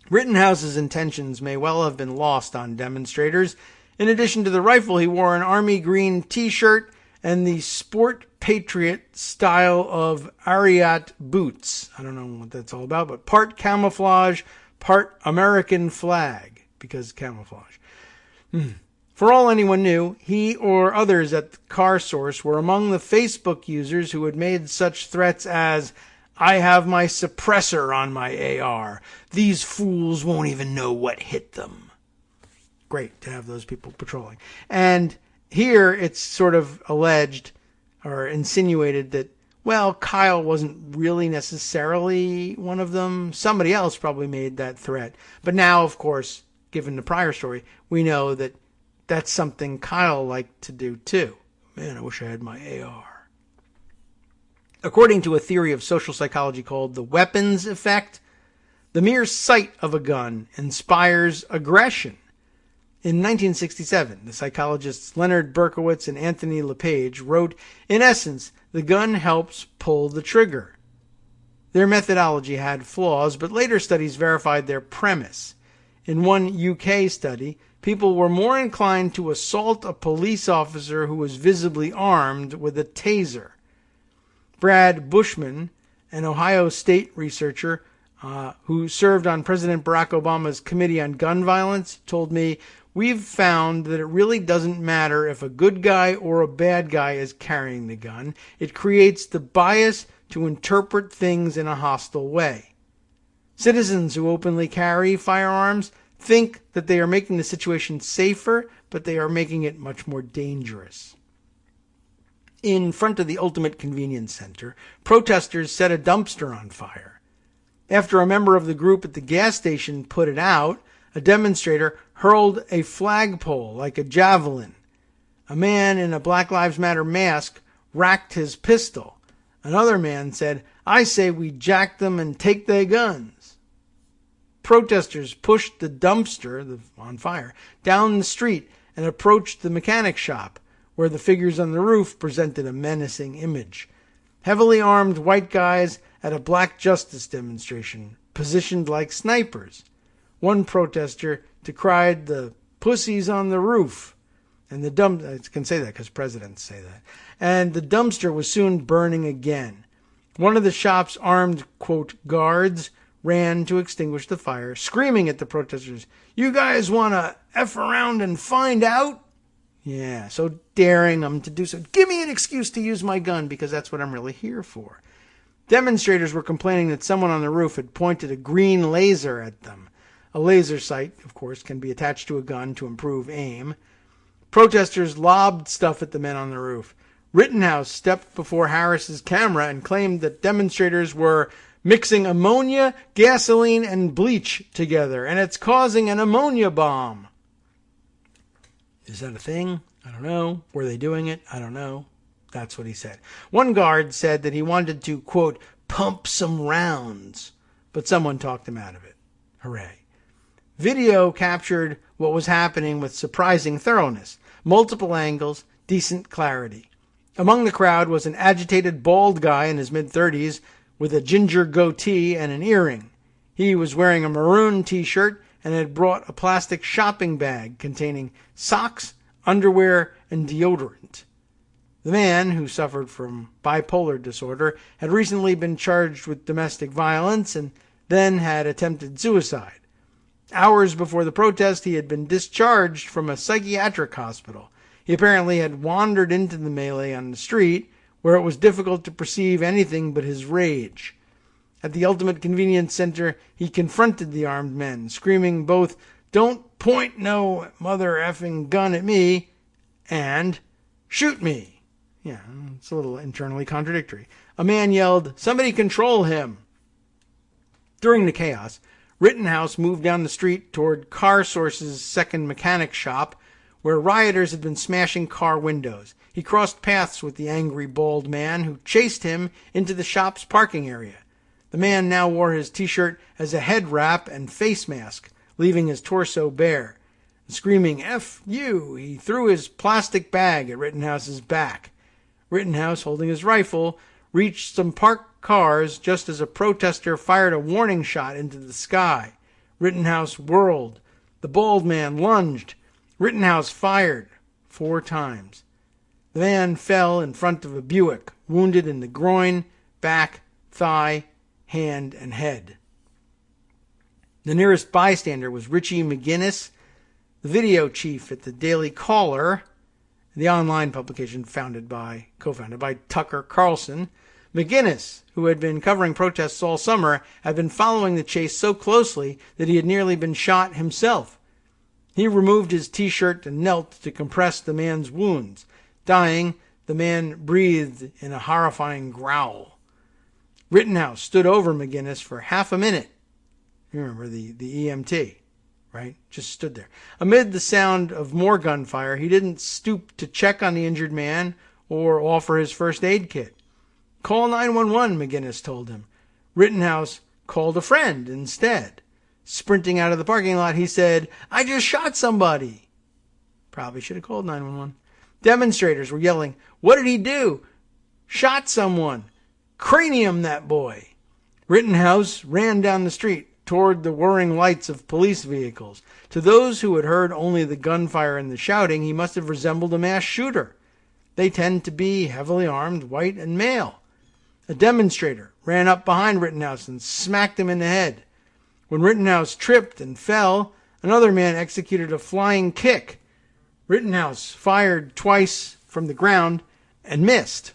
Rittenhouse's intentions may well have been lost on demonstrators. In addition to the rifle, he wore an army green t-shirt and the Sport Patriot style of Ariat boots. I don't know what that's all about, but part camouflage, part American flag, because camouflage. For all anyone knew, he or others at the car source were among the Facebook users who had made such threats as, "I have my suppressor on my AR. These fools won't even know what hit them." Great to have those people patrolling. And here it's sort of alleged or insinuated that, well, Kyle wasn't really necessarily one of them. Somebody else probably made that threat. But now, of course, given the prior story, we know that that's something Kyle liked to do too. Man, I wish I had my AR. According to a theory of social psychology called the weapons effect, the mere sight of a gun inspires aggression. In 1967, the psychologists Leonard Berkowitz and Anthony LePage wrote, in essence, the gun helps pull the trigger. Their methodology had flaws, but later studies verified their premise. In one UK study, people were more inclined to assault a police officer who was visibly armed with a taser. Brad Bushman, an Ohio State researcher who served on President Barack Obama's Committee on Gun Violence, told me, "We've found that it really doesn't matter if a good guy or a bad guy is carrying the gun. It creates the bias to interpret things in a hostile way. Citizens who openly carry firearms think that they are making the situation safer, but they are making it much more dangerous." In front of the Ultimate Convenience Center, protesters set a dumpster on fire. After a member of the group at the gas station put it out, a demonstrator hurled a flagpole like a javelin. A man in a Black Lives Matter mask racked his pistol. Another man said, "I say we jack them and take their guns." Protesters pushed the dumpster, on fire, down the street and approached the mechanic shop, where the figures on the roof presented a menacing image. Heavily armed white guys at a Black Justice demonstration, positioned like snipers. One protester decried the pussies on the roof, and I can say that because presidents say that. And the dumpster was soon burning again. One of the shop's armed, quote, guards ran to extinguish the fire, screaming at the protesters, "You guys want to F around and find out?" Yeah, so daring them to do so. Give me an excuse to use my gun because that's what I'm really here for. Demonstrators were complaining that someone on the roof had pointed a green laser at them. A laser sight, of course, can be attached to a gun to improve aim. Protesters lobbed stuff at the men on the roof. Rittenhouse stepped before Harris's camera and claimed that demonstrators were mixing ammonia, gasoline, and bleach together, and it's causing an ammonia bomb. Is that a thing? I don't know. Were they doing it? I don't know. That's what he said. One guard said that he wanted to, quote, pump some rounds, but someone talked him out of it. Hooray. Video captured what was happening with surprising thoroughness, multiple angles, decent clarity. Among the crowd was an agitated bald guy in his mid-30s with a ginger goatee and an earring. He was wearing a maroon t-shirt and had brought a plastic shopping bag containing socks, underwear, and deodorant. The man, who suffered from bipolar disorder, had recently been charged with domestic violence and then had attempted suicide. Hours before the protest, he had been discharged from a psychiatric hospital. He apparently had wandered into the melee on the street, where it was difficult to perceive anything but his rage. At the Ultimate Convenience Center, he confronted the armed men, screaming both, "Don't point no mother effing gun at me," and "Shoot me." Yeah, it's a little internally contradictory. A man yelled, "Somebody control him." During the chaos, Rittenhouse moved down the street toward CarSource's second mechanic shop, where rioters had been smashing car windows. He crossed paths with the angry bald man, who chased him into the shop's parking area. The man now wore his t-shirt as a head wrap and face mask, leaving his torso bare. Screaming, "F you," he threw his plastic bag at Rittenhouse's back. Rittenhouse, holding his rifle, reached some parked cars just as a protester fired a warning shot into the sky. Rittenhouse whirled. The bald man lunged. Rittenhouse fired 4 times. The man fell in front of a Buick, wounded in the groin, back, thigh, hand, and head. The nearest bystander was Richie McGinnis, the video chief at the Daily Caller, the online publication co-founded by Tucker Carlson. McGinnis, who had been covering protests all summer, had been following the chase so closely that he had nearly been shot himself. He removed his t-shirt and knelt to compress the man's wounds. Dying, the man breathed in a horrifying growl. Rittenhouse stood over McGinnis for half a minute. You remember the EMT, right? Just stood there. Amid the sound of more gunfire, he didn't stoop to check on the injured man or offer his first aid kit. "Call 911, McGinnis told him. Rittenhouse called a friend instead. Sprinting out of the parking lot, he said, "I just shot somebody." Probably should have called 911. Demonstrators were yelling, "What did he do?" "Shot someone. Cranium that boy." Rittenhouse ran down the street toward the whirring lights of police vehicles. To those who had heard only the gunfire and the shouting, he must have resembled a mass shooter. They tend to be heavily armed, white, and male. A demonstrator ran up behind Rittenhouse and smacked him in the head. When Rittenhouse tripped and fell, another man executed a flying kick. Rittenhouse fired twice from the ground and missed.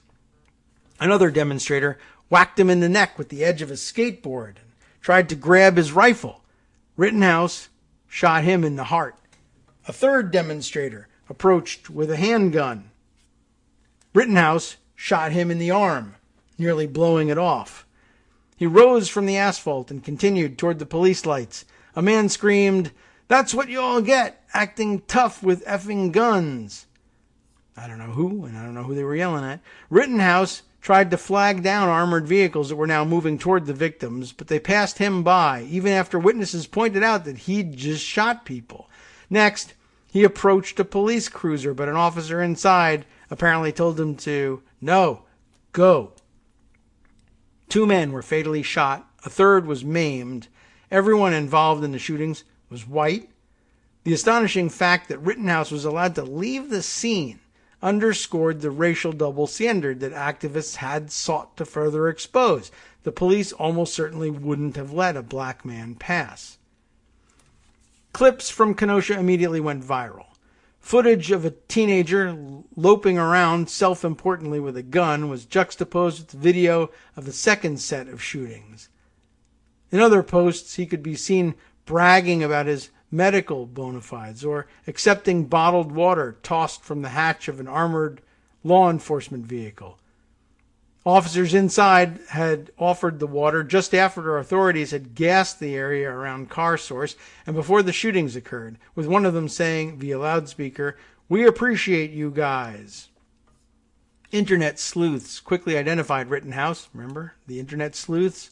Another demonstrator whacked him in the neck with the edge of a skateboard and tried to grab his rifle. Rittenhouse shot him in the heart. A third demonstrator approached with a handgun. Rittenhouse shot him in the arm, nearly blowing it off. He rose from the asphalt and continued toward the police lights. A man screamed, "That's what you all get, acting tough with effing guns." I don't know who, and I don't know who they were yelling at. Rittenhouse tried to flag down armored vehicles that were now moving toward the victims, but they passed him by, even after witnesses pointed out that he'd just shot people. Next, he approached a police cruiser, but an officer inside apparently told him to, "No, go." 2 men were fatally shot. A third was maimed. Everyone involved in the shootings was white. The astonishing fact that Rittenhouse was allowed to leave the scene underscored the racial double standard that activists had sought to further expose. the police almost certainly wouldn't have let a black man pass. Clips from Kenosha immediately went viral. Footage of a teenager loping around self-importantly with a gun was juxtaposed with video of a second set of shootings. In other posts, he could be seen bragging about his medical bona fides or accepting bottled water tossed from the hatch of an armored law enforcement vehicle. Officers inside had offered the water just after authorities had gassed the area around car source and before the shootings occurred, with one of them saying via loudspeaker, "We appreciate you guys." Internet sleuths quickly identified Rittenhouse, remember the internet sleuths?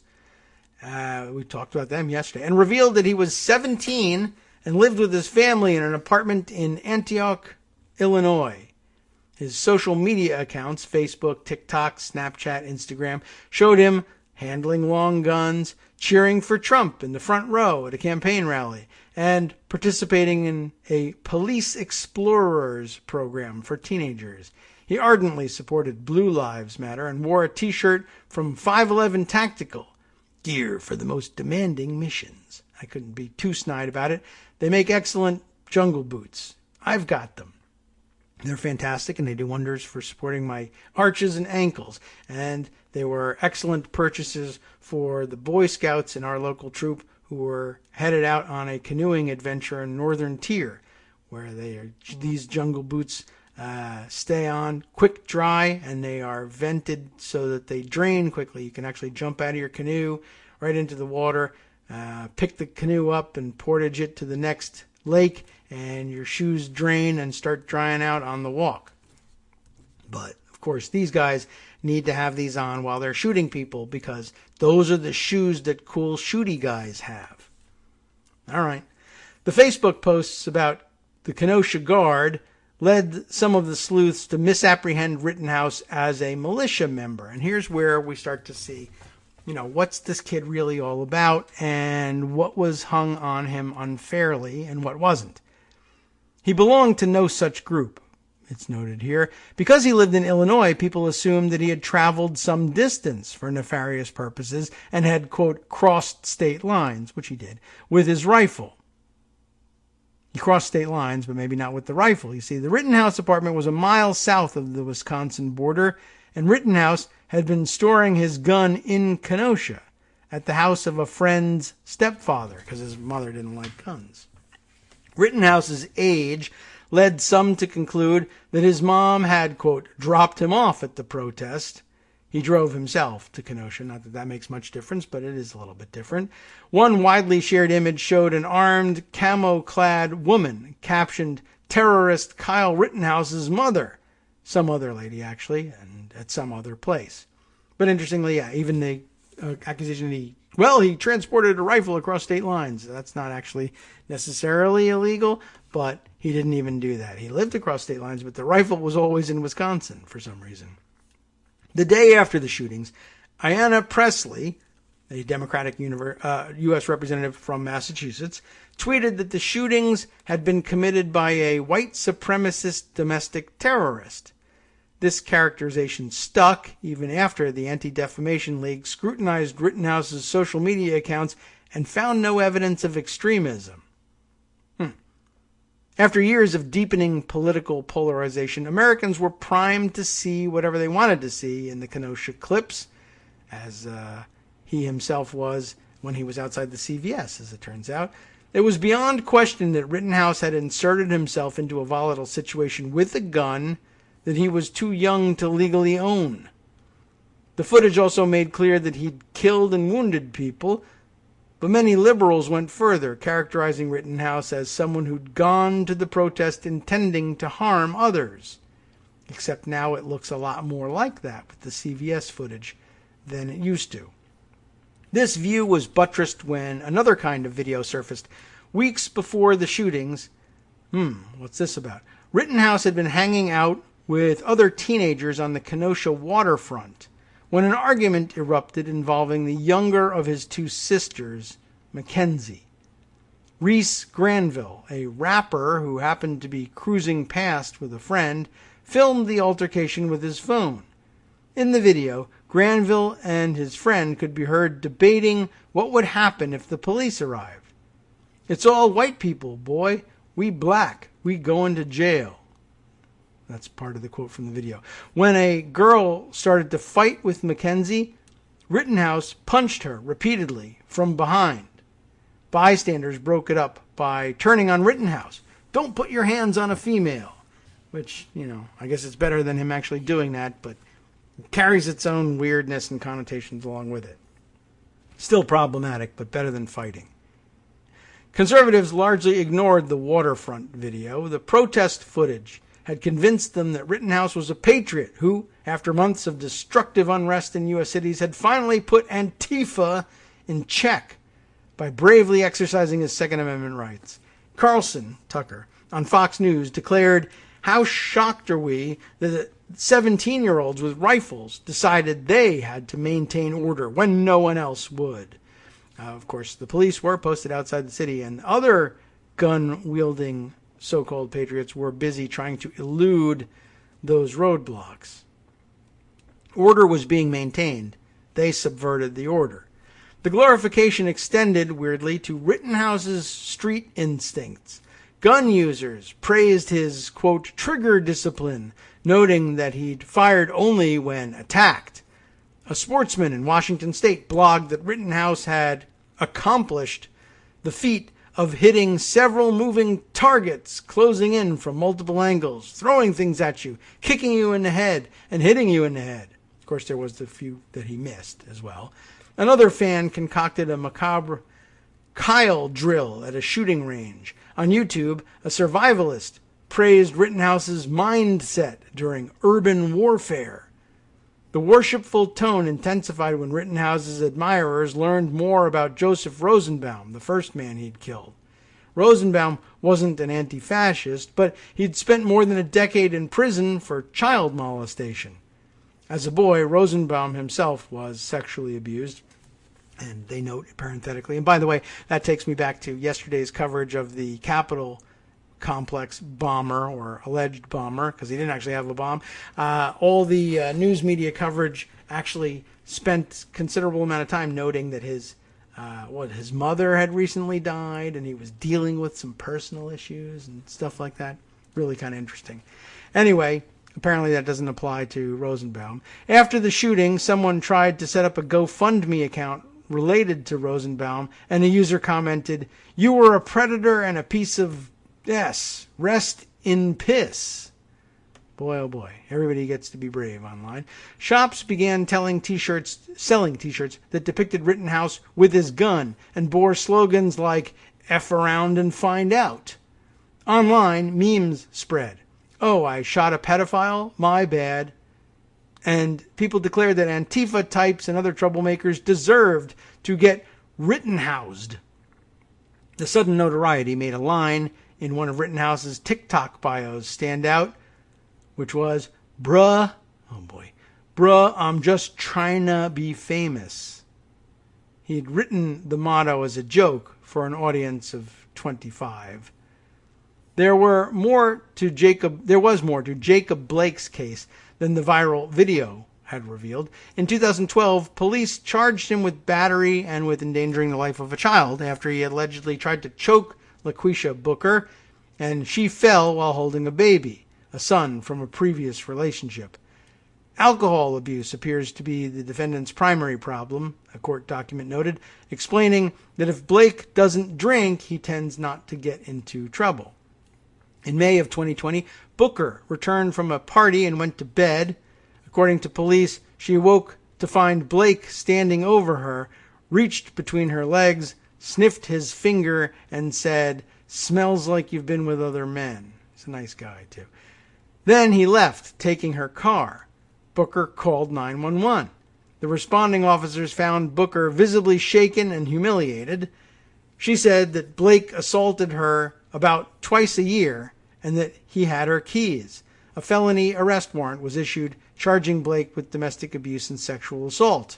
We talked about them yesterday, and revealed that he was 17 and lived with his family in an apartment in Antioch, Illinois. His social media accounts, Facebook, TikTok, Snapchat, Instagram, showed him handling long guns, cheering for Trump in the front row at a campaign rally, and participating in a police explorers program for teenagers. He ardently supported Blue Lives Matter and wore a t-shirt from 511 Tactical, gear for the most demanding missions. I couldn't be too snide about it. They make excellent jungle boots. I've got them. They're fantastic, and they do wonders for supporting my arches and ankles. And they were excellent purchases for the Boy Scouts in our local troop who were headed out on a canoeing adventure in Northern Tier, where these jungle boots stay on quick dry, and they are vented so that they drain quickly. You can actually jump out of your canoe right into the water, pick the canoe up and portage it to the next lake, and your shoes drain and start drying out on the walk. But, of course, these guys need to have these on while they're shooting people because those are the shoes that cool shooty guys have. All right. The Facebook posts about the Kenosha Guard led some of the sleuths to misapprehend Rittenhouse as a militia member. And here's where we start to see, what's this kid really all about and what was hung on him unfairly and what wasn't. He belonged to no such group, it's noted here. Because he lived in Illinois, people assumed that he had traveled some distance for nefarious purposes and had, quote, crossed state lines, which he did, with his rifle. He crossed state lines, but maybe not with the rifle. You see, the Rittenhouse apartment was a mile south of the Wisconsin border, and Rittenhouse had been storing his gun in Kenosha at the house of a friend's stepfather because his mother didn't like guns. Rittenhouse's age led some to conclude that his mom had, quote, dropped him off at the protest. He drove himself to Kenosha. Not that that makes much difference, but it is a little bit different. One widely shared image showed an armed, camo-clad woman captioned, "Terrorist Kyle Rittenhouse's mother." Some other lady, actually, and at some other place. But interestingly, yeah, even the accusation he transported a rifle across state lines. That's not actually necessarily illegal, but he didn't even do that. He lived across state lines, but the rifle was always in Wisconsin for some reason. The day after the shootings, Ayanna Pressley, a Democratic U.S. representative from Massachusetts, tweeted that the shootings had been committed by a white supremacist domestic terrorist. This characterization stuck even after the Anti-Defamation League scrutinized Rittenhouse's social media accounts and found no evidence of extremism. After years of deepening political polarization, Americans were primed to see whatever they wanted to see in the Kenosha clips, as he himself was when he was outside the CVS, as it turns out. It was beyond question that Rittenhouse had inserted himself into a volatile situation with a gun that he was too young to legally own. The footage also made clear that he'd killed and wounded people, but many liberals went further, characterizing Rittenhouse as someone who'd gone to the protest intending to harm others. Except now it looks a lot more like that with the CVS footage than it used to. This view was buttressed when another kind of video surfaced. Weeks before the shootings, what's this about? Rittenhouse had been hanging out with other teenagers on the Kenosha waterfront when an argument erupted involving the younger of his two sisters, Mackenzie. Reese Granville, a rapper who happened to be cruising past with a friend, filmed the altercation with his phone. In the video, Granville and his friend could be heard debating what would happen if the police arrived. "It's all white people, boy. We black. We going to jail." That's part of the quote from the video. When a girl started to fight with Mackenzie, Rittenhouse punched her repeatedly from behind. Bystanders broke it up by turning on Rittenhouse. "Don't put your hands on a female." Which, I guess it's better than him actually doing that, but it carries its own weirdness and connotations along with it. Still problematic, but better than fighting. Conservatives largely ignored the waterfront video. The protest footage had convinced them that Rittenhouse was a patriot who, after months of destructive unrest in U.S. cities, had finally put Antifa in check by bravely exercising his Second Amendment rights. Carlson, Tucker, on Fox News declared, "How shocked are we that 17-year-olds with rifles decided they had to maintain order when no one else would." Of course, the police were posted outside the city, and other gun-wielding so-called patriots were busy trying to elude those roadblocks. Order was being maintained. They subverted the order. The glorification extended, weirdly, to Rittenhouse's street instincts. Gun users praised his, quote, trigger discipline, noting that he'd fired only when attacked. A sportsman in Washington State blogged that Rittenhouse had accomplished the feat of hitting several moving targets, closing in from multiple angles, throwing things at you, kicking you in the head, and hitting you in the head. Of course, there was the few that he missed as well. Another fan concocted a macabre Kyle drill at a shooting range. On YouTube, a survivalist praised Rittenhouse's mindset during urban warfare. The worshipful tone intensified when Rittenhouse's admirers learned more about Joseph Rosenbaum, the first man he'd killed. Rosenbaum wasn't an anti-fascist, but he'd spent more than a decade in prison for child molestation. As a boy, Rosenbaum himself was sexually abused. And they note parenthetically, and by the way, that takes me back to yesterday's coverage of the Capitol complex bomber, or alleged bomber, because he didn't actually have a bomb. All the news media coverage actually spent considerable amount of time noting that his mother had recently died, and he was dealing with some personal issues and stuff like that. Really kind of interesting. Anyway, apparently that doesn't apply to Rosenbaum. After the shooting, someone tried to set up a GoFundMe account related to Rosenbaum, and the user commented, "You were a predator and a piece of S. Rest in piss." Boy, oh boy, everybody gets to be brave online. Shops began selling T-shirts that depicted Rittenhouse with his gun and bore slogans like "F around and find out." Online, memes spread. "Oh, I shot a pedophile? My bad." And people declared that Antifa types and other troublemakers deserved to get Rittenhoused. The sudden notoriety made a line in one of Rittenhouse's TikTok bios stand out, which was, bruh, I'm just trying to be famous. He had written the motto as a joke for an audience of 25. There was more to Jacob Blake's case than the viral video had revealed. In 2012, police charged him with battery and with endangering the life of a child after he allegedly tried to choke LaQuisha Booker, and she fell while holding a baby, a son from a previous relationship. Alcohol abuse appears to be the defendant's primary problem, a court document noted, explaining that if Blake doesn't drink, he tends not to get into trouble. In May of 2020, Booker returned from a party and went to bed. According to police, she awoke to find Blake standing over her, reached between her legs, sniffed his finger, and said, "Smells like you've been with other men." He's a nice guy, too. Then he left, taking her car. Booker called 911. The responding officers found Booker visibly shaken and humiliated. She said that Blake assaulted her about twice a year and that he had her keys. A felony arrest warrant was issued charging Blake with domestic abuse and sexual assault.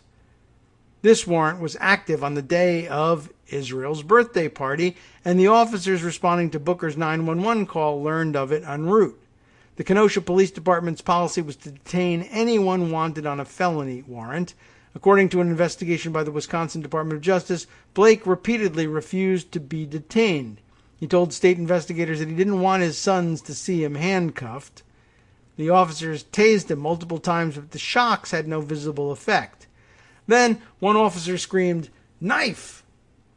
This warrant was active on the day of Israel's birthday party, and the officers responding to Booker's 911 call learned of it en route. The Kenosha Police Department's policy was to detain anyone wanted on a felony warrant. According to an investigation by the Wisconsin Department of Justice, Blake repeatedly refused to be detained. He told state investigators that he didn't want his sons to see him handcuffed. The officers tased him multiple times, but the shocks had no visible effect. Then one officer screamed, "Knife!"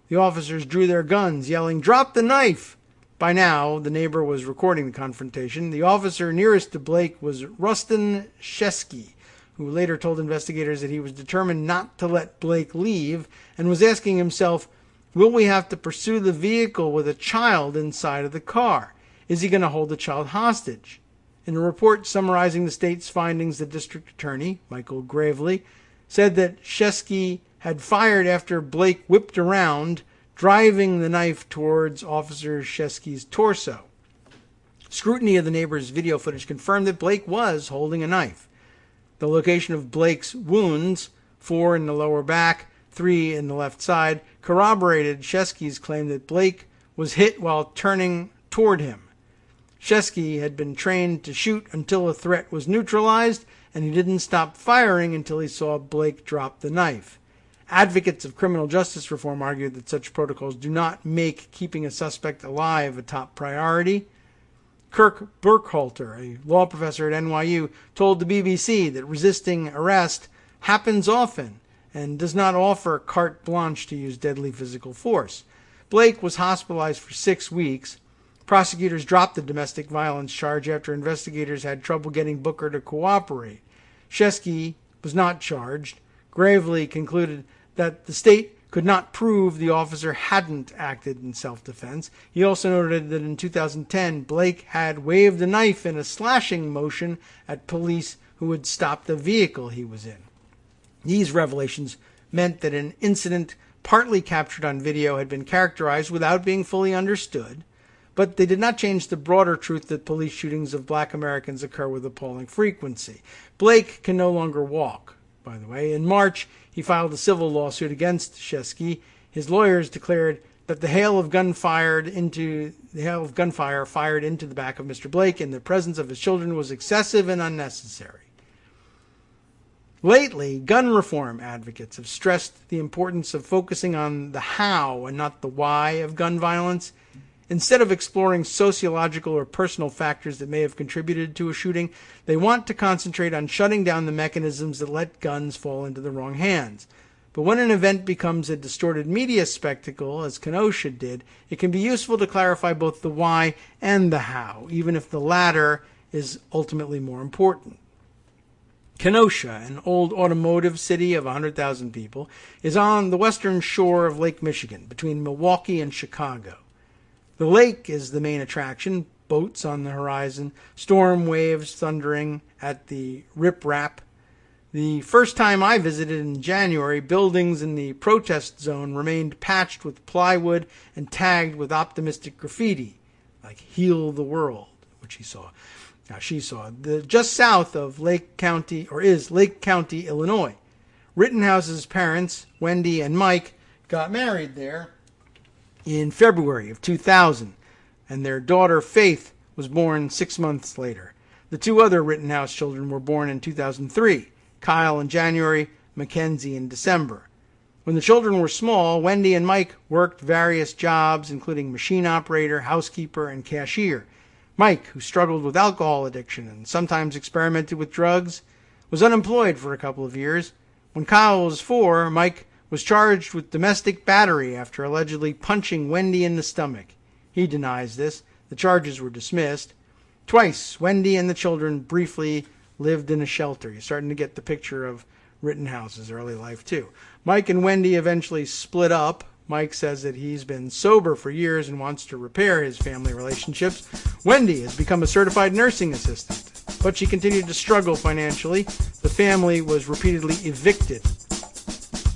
The officers drew their guns, yelling, "Drop the knife!" By now, the neighbor was recording the confrontation. The officer nearest to Blake was Rustin Shesky, who later told investigators that he was determined not to let Blake leave and was asking himself, will we have to pursue the vehicle with a child inside of the car? Is he going to hold the child hostage? In a report summarizing the state's findings, the district attorney, Michael Gravely, said that Shesky had fired after Blake whipped around, driving the knife towards Officer Shesky's torso. Scrutiny of the neighbor's video footage confirmed that Blake was holding a knife. The location of Blake's wounds, 4 in the lower back, 3 in the left side, corroborated Shesky's claim that Blake was hit while turning toward him. Shesky had been trained to shoot until a threat was neutralized, and he didn't stop firing until he saw Blake drop the knife. Advocates of criminal justice reform argued that such protocols do not make keeping a suspect alive a top priority. Kirk Burkhalter, a law professor at NYU, told the BBC that resisting arrest happens often and does not offer carte blanche to use deadly physical force. Blake was hospitalized for 6 weeks. Prosecutors dropped the domestic violence charge after investigators had trouble getting Booker to cooperate. Shesky was not charged. Gravely concluded that the state could not prove the officer hadn't acted in self-defense. He also noted that in 2010, Blake had waved a knife in a slashing motion at police who had stopped the vehicle he was in. These revelations meant that an incident partly captured on video had been characterized without being fully understood, but they did not change the broader truth that police shootings of black Americans occur with appalling frequency. Blake can no longer walk, by the way. In March, he filed a civil lawsuit against Shesky. His lawyers declared that the hail of gunfire fired into the back of Mr. Blake in the presence of his children was excessive and unnecessary. Lately, gun reform advocates have stressed the importance of focusing on the how and not the why of gun violence. Instead of exploring sociological or personal factors that may have contributed to a shooting, they want to concentrate on shutting down the mechanisms that let guns fall into the wrong hands. But when an event becomes a distorted media spectacle, as Kenosha did, it can be useful to clarify both the why and the how, even if the latter is ultimately more important. Kenosha, an old automotive city of 100,000 people, is on the western shore of Lake Michigan, between Milwaukee and Chicago. The lake is the main attraction, boats on the horizon, storm waves thundering at the riprap. The first time I visited in January, buildings in the protest zone remained patched with plywood and tagged with optimistic graffiti, like "Heal the World," which she saw. Just south of Lake County, Illinois. Rittenhouse's parents, Wendy and Mike, got married there in February of 2000, and their daughter Faith was born 6 months later. The 2 other Rittenhouse children were born in 2003, Kyle in January, Mackenzie in December. When the children were small, Wendy and Mike worked various jobs, including machine operator, housekeeper, and cashier. Mike, who struggled with alcohol addiction and sometimes experimented with drugs, was unemployed for a couple of years. When Kyle was 4, Mike was charged with domestic battery after allegedly punching Wendy in the stomach. He denies this. The charges were dismissed. Twice, Wendy and the children briefly lived in a shelter. You're starting to get the picture of Rittenhouse's early life, too. Mike and Wendy eventually split up. Mike says that he's been sober for years and wants to repair his family relationships. Wendy has become a certified nursing assistant, but she continued to struggle financially. The family was repeatedly evicted.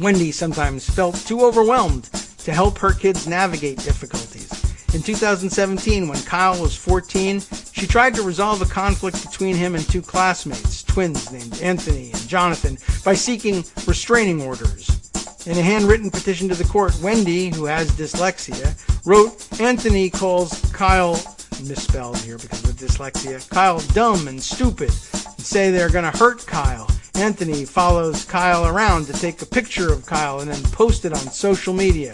Wendy sometimes felt too overwhelmed to help her kids navigate difficulties. In 2017, when Kyle was 14, she tried to resolve a conflict between him and 2 classmates, twins named Anthony and Jonathan, by seeking restraining orders. In a handwritten petition to the court, Wendy, who has dyslexia, wrote, "Anthony calls Kyle misspelled here because of dyslexia. Kyle dumb and stupid and say they're going to hurt Kyle. Anthony follows Kyle around to take a picture of Kyle and then post it on social media.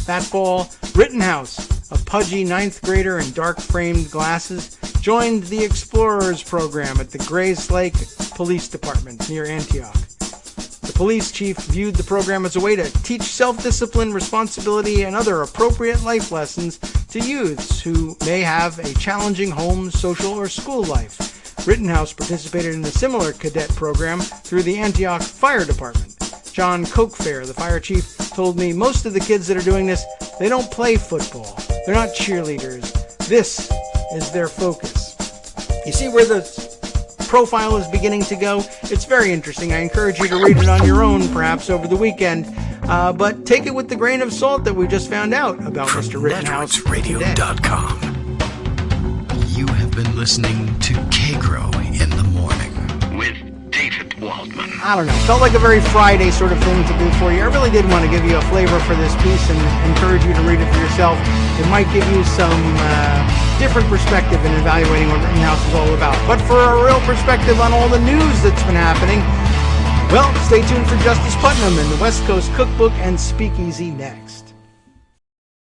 That fall, Rittenhouse, a pudgy 9th grader in dark-framed glasses, joined the Explorers program at the Grays Lake Police Department near Antioch. The police chief viewed the program as a way to teach self-discipline, responsibility, and other appropriate life lessons to youths who may have a challenging home, social, or school life. Rittenhouse participated in a similar cadet program through the Antioch Fire Department. John Cokefair, the fire chief, told me most of the kids that are doing this, they don't play football. They're not cheerleaders. This is their focus. You see where the profile is beginning to go? It's very interesting. I encourage you to read it on your own, perhaps over the weekend. But take it with the grain of salt that we just found out about Mr. Rittenhouse today. NetRootsRadio.com. You have been listening to Kagro in the Morning with David Waldman. I don't know. Felt like a very Friday sort of thing to do for you. I really did want to give you a flavor for this piece and encourage you to read it for yourself. It might give you some different perspective in evaluating what Rittenhouse is all about. But for a real perspective on all the news that's been happening, well, stay tuned for Justice Putnam and the West Coast Cookbook and Speakeasy next.